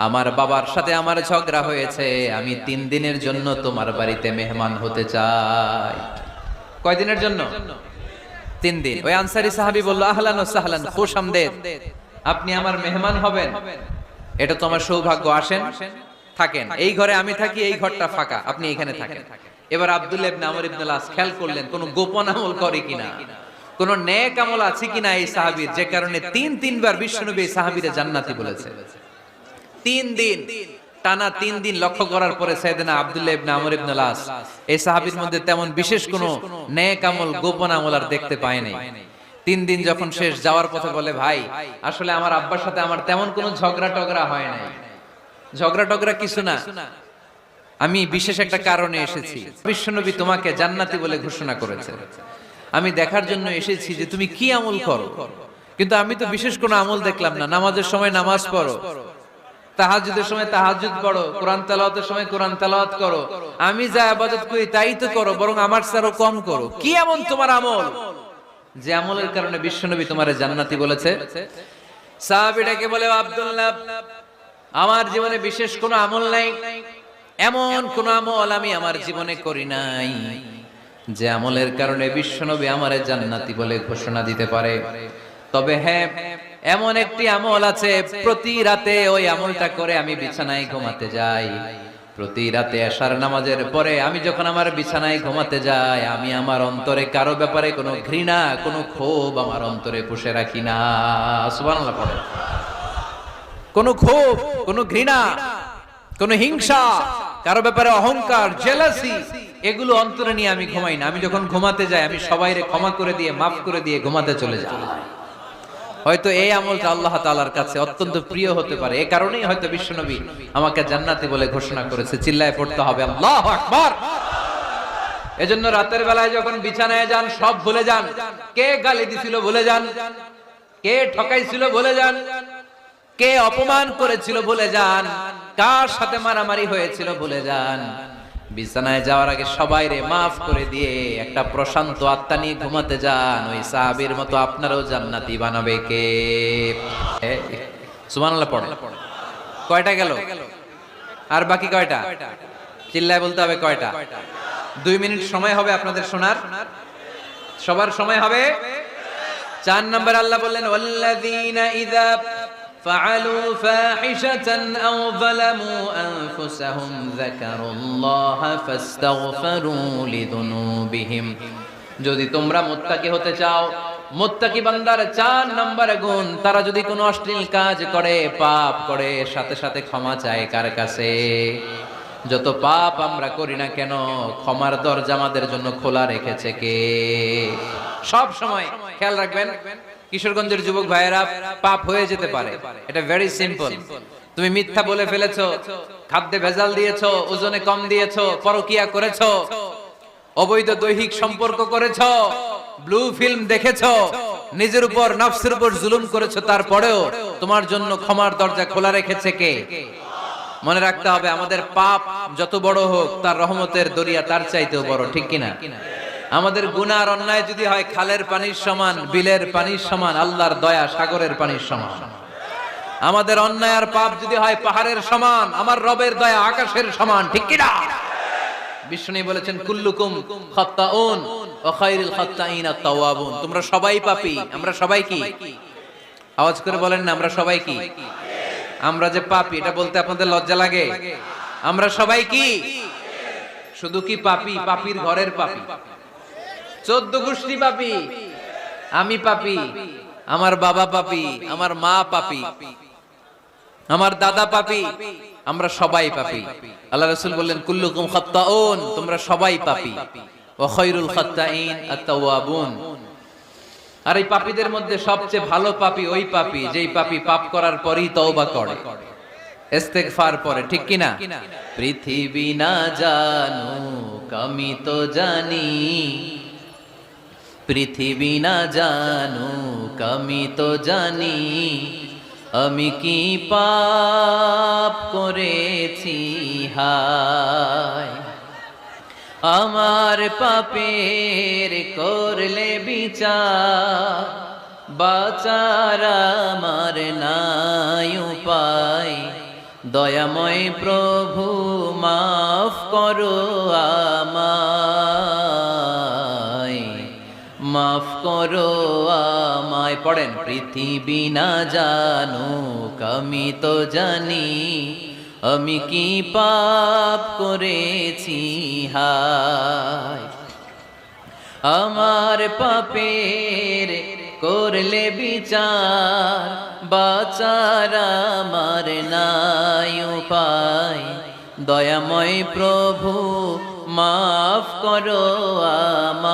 আমার বাবার সাথে আমার ঝগড়া হয়েছে, আমি 3 দিনের জন্য তোমার বাড়িতে মেহমান হতে চাই। কয় দিনের জন্য? 3 দিন। ওই আনসারী সাহাবী বলল আহলান ওয়া সাহলান, খুশআমদেদ, আপনি আমার মেহমান হবেন, এটা তো আমার সৌভাগ্য, আসেন থাকেন, এই ঘরে আমি থাকি, এই ঘরটা ফাঁকা, আপনি এখানে থাকেন। এবার আব্দুল্লাহ ইবনে আমর ইবনুল আস খেয়াল করলেন কোন গোপন আমল করে কিনা, কোন নেক আমল আছে কিনা এই সাহাবীর, যে কারণে 3 বার বিশ্বনবী এই সাহাবীরে জান্নাতি বলেছে। 3 দিন টানা 3 দিন লক্ষ্য করার পরে সাইয়েদনা আব্দুল্লাহ ইবনে আমর ইবনুল আস এই সাহাবীর মধ্যে তেমন বিশেষ কোন নেক আমল গোপন আমল আর দেখতে পায় নাই। 3 দিন যখন শেষ, যাওয়ার পথে বলে ভাই আসলে আমার আব্বার সাথে আমার তেমন কোনো ঝগড়া টগড়া হয় নাই, ঝগড়া টগড়া কিছু না, আমি বিশেষ একটা কারণে এসেছি, বিশ্বনবী তোমাকে জান্নাতি বলে ঘোষণা করেছে, আমি দেখার জন্য এসেছি যে তুমি কি আমল করো, কিন্তু আমি তো বিশেষ কোনো আমল দেখলাম না। নামাজের সময় নামাজ পড়ো, তাহাজ্জুদের সময় তাহাজ্জুদ পড়ো, কোরআন তেলাওয়াতের সময় কোরআন তেলাওয়াত করো, আমি যা ইবাদত করি তাই তো করো, বরং আমার চেয়ে কম করো, কি এমন তোমার আমল যে আমলের কারণে বিশ্বনবী তোমারে জান্নাতি বলেছে? সাহাবীটাকে বলে আব্দুল্লাহ, আমার জীবনে বিশেষ কোনো আমল নাই, এমন কোন আমল আমি আমার জীবনে করি নাই যে আমলের কারণে বিশ্বনবী আমারে জান্নাতি বলে ঘোষণা দিতে পারে। তবে হ্যাঁ, এমন একটি আমল আছে, প্রতি রাতে ওই আমলটা করে আমি বিছানায় ঘুমাতে যাই। প্রতি রাতে এশার নামাজের পরে আমি যখন আমার বিছানায় ঘুমাতে যাই, আমি আমার অন্তরে কারো ব্যাপারে কোনো ঘৃণা, কোনো ক্ষোভ আমার অন্তরে পুষে রাখি না। সুবহানাল্লাহ পড়ে। কোনো ক্ষোভ, কোনো ঘৃণা, কোনো হিংসা, কারো ব্যাপারে অহংকার, জেলাসি, এগুলো অন্তরে নিয়ে আমি ঘুমাই না। আমি যখন ঘুমাতে যাই আমি সবাইরে ক্ষমা করে দিয়ে, মাফ করে দিয়ে ঘুমাতে চলে যাই। হয়তো এই আমলটা আল্লাহ তাআলার কাছে অত্যন্ত প্রিয় হতে পারে, এই কারণেই হয়তো বিশ্বনবী আমাকে জান্নাতি বলে ঘোষণা করেছে। চিল্লায় পড়তে হবে আল্লাহু আকবার। এজন্য রাতের বেলায় যখন বিছানায় যান সব ভুলে যান, কে গালি দিছিল ভুলে যান, কে ঠকাইছিল ভুলে যান, কে অপমান করেছিল ভুলে যান, কার সাথে মারামারি হয়েছিল ভুলে যান। বিছানায় যাওয়ার আগে সবাইরে মাফ করে দিয়ে একটা প্রশান্ত আত্মা নিয়ে ঘুমাতে যান। ওই সাহাবীর মতো আপনারও জান্নাতি বানাবে কে? সুবহানাল্লাহ পড়ে। কয়টা গেল? আর বাকি কয়টা? চিল্লায় বলতে হবে কয়টা? 2 মিনিট সময় হবে আপনাদের শোনার, সবার সময় হবে। 4 নম্বর আল্লাহ বললেন ওয়াল্লাযীনা ইযা فعلوا فاحشة أو ظلموا أنفسهم ذكروا الله فاستغفروا لذنوبهم। যদি তোমরা মুত্তাকি হতে চাও, মুত্তাকি বান্দার 4 নম্বর গুণ, তারা যদি কোনো অশ্লীল কাজ করে, পাপ করে, সাথে সাথে ক্ষমা চায় কার কাছে? যত পাপ আমরা করি না কেন, ক্ষমার দরজা আমাদের জন্য খোলা রেখেছে কে? সব সময় খেয়াল রাখবেন, কিশোরগঞ্জের যুবক ভাইয়েরা, পাপ হয়ে যেতে পারে, এটা ভেরি সিম্পল। তুমি মিথ্যা বলে ফেলেছো, খাদ্যে ভেজাল দিয়েছো, ওজনে কম দিয়েছো, পরকিয়া করেছো, অবৈধ দৈহিক সম্পর্ক করেছো, ব্লু ফিল্ম দেখেছো, নিজের উপর নফসের উপর জুলুম করেছো, তারপরেও তোমার জন্য ক্ষমার দরজা খোলা রেখেছে কে? মনে রাখতে হবে আমাদের পাপ যত বড় হোক তার রহমতের দরিয়া তার চাইতেও বড়, ঠিক কিনা? আমাদের গুনাহ আর অন্যায় যদি হয় খালের পানির সমান, বিলের পানির সমান, আল্লাহর দয়া সাগরের পানির সমান। আমাদের অন্যায় আর পাপ যদি হয় পাহাড়ের সমান, আমার রবের দয়া আকাশের সমান, ঠিক কিনা? বিষ্ণু বলেছেন কুল্লুকুম খাত্তাউন ওয়া খায়রুল খাত্তাইনা আত-তাওয়াবুন। তোমরা সবাই পাপী, আমরা সবাই কি? আওয়াজ করে বলেন না, আমরা সবাই কি? আমরা যে পাপী এটা বলতে আপনাদের লজ্জা লাগে? আমরা সবাই কি? শুধু কি পাপী? পাপীর ঘরের পাপী, 14 গোষ্ঠী পাপী। আমি পাপী, আমার বাবা পাপী, আমার মা পাপী, আমার দাদা পাপী, আমরা সবাই পাপী। আল্লাহ রাসূল বললেন কুল্লুকুম খাত্তাউন, তোমরা সবাই পাপী, ওয়া খায়রুল খাত্তাইন আত-তাওয়াবুন। আর এই পাপীদের মধ্যে সবচেয়ে ভালো পাপী ওই পাপী যেই পাপী পাপ করার পরই তওবা করে, ইস্তেগফার পড়ে, ঠিক কিনা? পৃথিবী না জানুক আমি তো জানি, পৃথিবী না জানুক আমি তো জানি, আমি কি পাপ করেছি হায়, আমার পাপের করলে বিচার, বাঁচার আমার নাই উপায়, দয়াময় প্রভু মাফ করো আমায়, মাফ করো আমায়। পড়েন পৃথিবী না জানুক আমি তো জানি, আমি কি পাপ করেছি হায়, আমার পাপের করলে বিচার, বাঁচার আমার নাই উপায়, দয়াময় প্রভু মাফ করো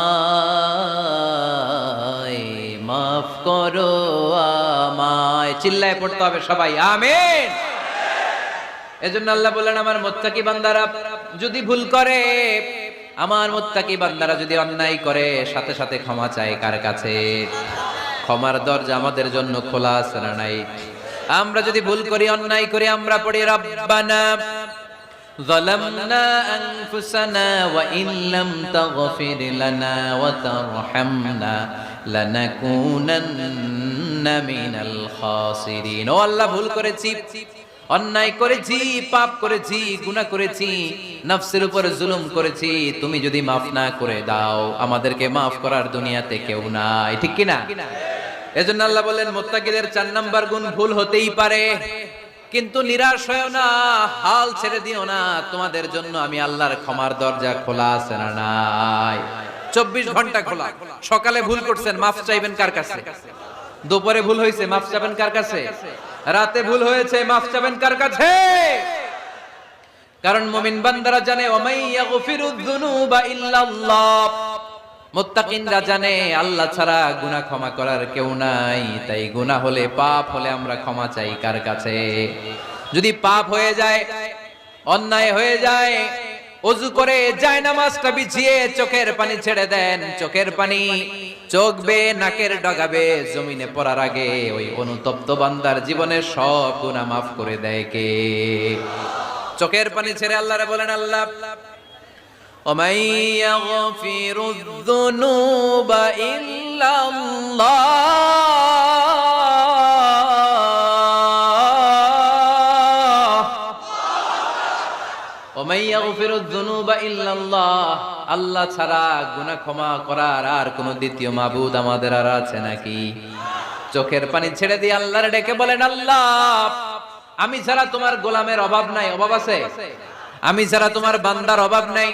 আমায়, মাফ করো আমায়। চিল্লায় পড়তে হবে সবাই, আমিন। এজন্য আল্লাহ বললেন আমার মুত্তাকি বান্দারা যদি ভুল করে, আমার মুত্তাকি বান্দারা যদি অন্যায় করে, সাথে সাথে ক্ষমা চায় কার কাছে? ক্ষমার দরজা আমাদের জন্য খোলা আছে না নাই? আমরা যদি ভুল করি, অন্যায় করি, আমরা পড়ি রব্বানা যালামনা আনফুসানা ওয়া ইন লাম তাগফির লানা ওয়া তারহামনা লানাকুনান্না মিনাল খাসিরিন। ও আল্লাহ, ভুল করেছি, অন্যায় করেছি, পাপ করেছি, গুনাহ করেছি, নফসের উপর জুলুম করেছি, তুমি যদি মাফ না করে দাও, আমাদেরকে মাফ করার দুনিয়াতে কেউ নাই, ঠিক কিনা? এজন্য আল্লাহ বলেন মুত্তাকিদের 4 নাম্বার গুণ, ভুল হতেই পারে কিন্তু নিরাশ হয়ো না, হাল ছেড়ে দিও না, তোমাদের জন্য আমি আল্লাহর ক্ষমার দরজা খোলা আছে না নাই? 24 ঘন্টা খোলা। সকালে ভুল করছেন, মাফ চাইবেন কার কাছে? দুপুরে ভুল হয়েছে, মাফ চাইবেন কার কাছে? রাতে ভুল হয়েছে, মাফ চাইবেন কার কাছে? কারণ মুমিন বান্দারা জানে ওয়ামাই ইয়াগফিরুয যুনুবা ইল্লাল্লাহ, মুত্তাকিনরা জানে আল্লাহ ছাড়া গুনাহ ক্ষমা করার কেউ নাই। তাই গুনাহ হলে, পাপ হলে আমরা ক্ষমা চাই কার কাছে? যদি পাপ হয়ে যায়, অন্যায় হয়ে যায়, ওযু করে জায়নামাজটা বিছিয়ে চোখের পানি ছেড়ে দেন, চোখের পানি চোখ বেয়ে নাকের ডগাবে জমিনে পড়ার আগে ওই অনুতপ্ত বান্দার জীবনের সব গুনাহ মাফ করে দেয় কে? চোখের পানি ছেড়ে আল্লাহরে বলেন, আল্লাহ وَمَن يَغْفِرُ الذُّنُوبَ إِلَّا اللَّهُ وَمَن يَغْفِرُ الذُّنُوبَ إِلَّا اللَّهُ। আল্লাহ ছাড়া গুনাহ ক্ষমা করার আর কোন দ্বিতীয় মাবুদ আমাদের আর আছে নাকি? চোখের পানি ছেড়ে দিয়ে আল্লাহরে ডেকে বলেন, আল্লাহ আমি ছাড়া তোমার গোলামের অভাব নাই, অভাব আছে? আমি ছাড়া তোমার বান্দার অভাব নাই,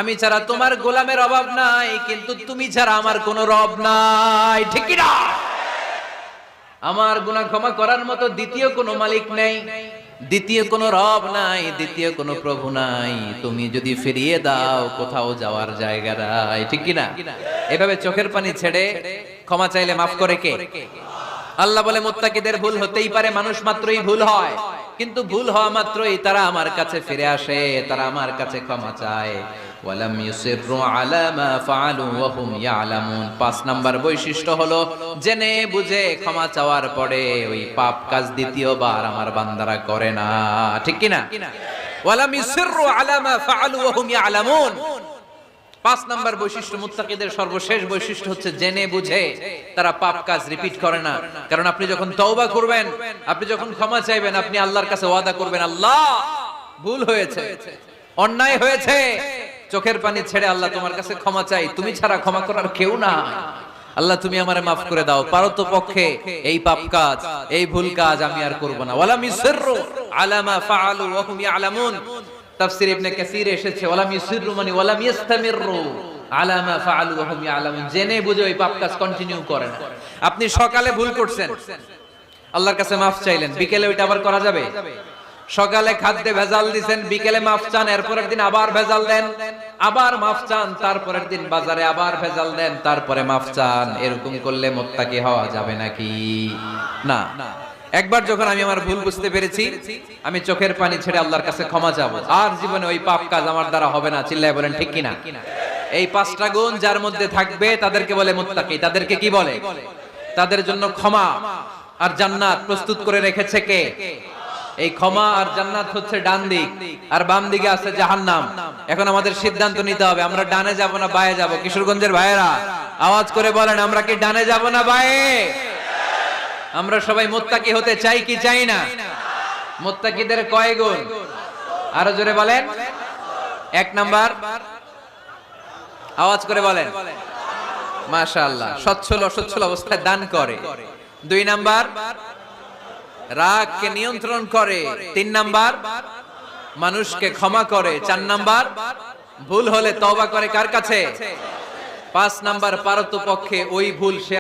আমি ছাড়া তোমার গোলামের অভাব নাই, কিন্তু তুমি ছাড়া আমার কোনো রব নাই, ঠিক কি না? আমার গুনাহ ক্ষমা করার মতো দ্বিতীয় কোনো মালিক নেই, দ্বিতীয় কোনো রব নাই, দ্বিতীয় কোনো প্রভু নাই। তুমি যদি ফিরিয়ে দাও, কোথাও যাওয়ার জায়গা নাই, ঠিক কি না? এভাবে চোখের পানি ছেড়ে ক্ষমা চাইলে মাফ করে কে? আল্লাহ বলে মুত্তাকিদের ভুল হতেই পারে, মানুষ মাত্রই ভুল হয়, কিন্তু ভুল হওয়া মাত্রই তারা আমার কাছে ফিরে আসে, তারা আমার কাছে ক্ষমা চায়। ওয়ালাম ইউসিররু আলা মা ফাআলু ওয়া হুম ইয়ালামুন। 5 নাম্বার বৈশিষ্ট্য হলো জেনে বুঝে ক্ষমা চাওয়ার পরে ওই পাপ কাজ দ্বিতীয়বার আমার বান্দারা করে না, ঠিক কি না? ওয়ালাম ইউসিররু আলা মা ফাআলু ওয়া হুম ইয়ালামুন। 5 নাম্বার বৈশিষ্ট্য, মুত্তাকিদের সর্বশেষ বৈশিষ্ট্য হচ্ছে জেনে বুঝে তারা পাপ কাজ রিপিট করে না। কারণ আপনি যখন তওবা করবেন, আপনি যখন ক্ষমা চাইবেন, আপনি আল্লাহর কাছে ওয়াদা করবেন, আল্লাহ ভুল হয়েছে, অন্যায় হয়েছে, চোখের পানি ছেড়ে আল্লাহ তোমার কাছে ক্ষমা চাই, তুমি ছাড়া ক্ষমা করার কেউ না, আল্লাহ তুমি আমারে মাফ করে দাও, পারতপক্ষে এই পাপ কাজ, এই ভুল কাজ আমি আর করব না। ওয়ালাম ইউসিররু আলা মা ফাআলু ওয়া হুম ইয়ালামুন। তাফসীর ইবনে কাসীর এসেছে ওয়ালাম ইউসিররু মানে ওয়ালাম ইস্তামিররু আলা মা ফাআলু ওয়া হুম ইয়ালামুন, জেনে বুঝে ওই পাপ কাজ কন্টিনিউ করেন। আপনি সকালে ভুল করছেন, আল্লাহর কাছে মাফ চাইলেন, বিকেলে ওইটা আবার করা যাবে? সকালে খাদ্যে ভেজাল দিবেন, বিকেলে মাফ চান, এরপরের দিন আবার ভেজাল দেন, আবার মাফ চান, তারপরের দিন বাজারে আবার ভেজাল দেন, তারপরে মাফ চান। এরকম করলে মুত্তাকি হওয়া যাবে নাকি? না। একবার যখন আমি আমার ভুল বুঝতে পেরেছি, আমি চোখের পানি ছেড়ে আল্লাহর কাছে ক্ষমা চাবো, আর জীবনে ওই পাপ কাজ আমার দ্বারা হবে না। চিল্লায় বলেন ঠিক কিনা? এই 5টা গুণ যার মধ্যে থাকবে তাদেরকে বলে মুত্তাকি। তাদেরকে কি বলে? তাদের জন্য ক্ষমা আর জান্নাত প্রস্তুত করে রেখেছে কে? এই ক্ষমা আর জান্নাত হচ্ছে ডান দিক, আর বাম দিকে আছে জাহান্নাম। এখন আমাদের সিদ্ধান্ত নিতে হবে, আমরা ডানে যাব না বায়ে যাব। কিশোরগঞ্জের ভাইয়েরা আওয়াজ করে বলেন, আমরা কি ডানে যাব না বায়ে? আমরা সবাই মুত্তাকি হতে চাই কি চাই না? মুত্তাকিদের কয় গুণ? আরো জোরে বলেন। 1 নাম্বার, আওয়াজ করে বলেন মাশাআল্লাহ, সচ্ছল অসচ্ছল অবস্থায় দান করে। 2 নাম্বার, রাগকে নিয়ন্ত্রণ করে। 3 নাম্বার, মানুষকে ক্ষমা করে। 4 নাম্বার, ভুল হলে তওবা করে কার কাছে? 5 নাম্বার, পারতপক্ষে ওই ভুল সে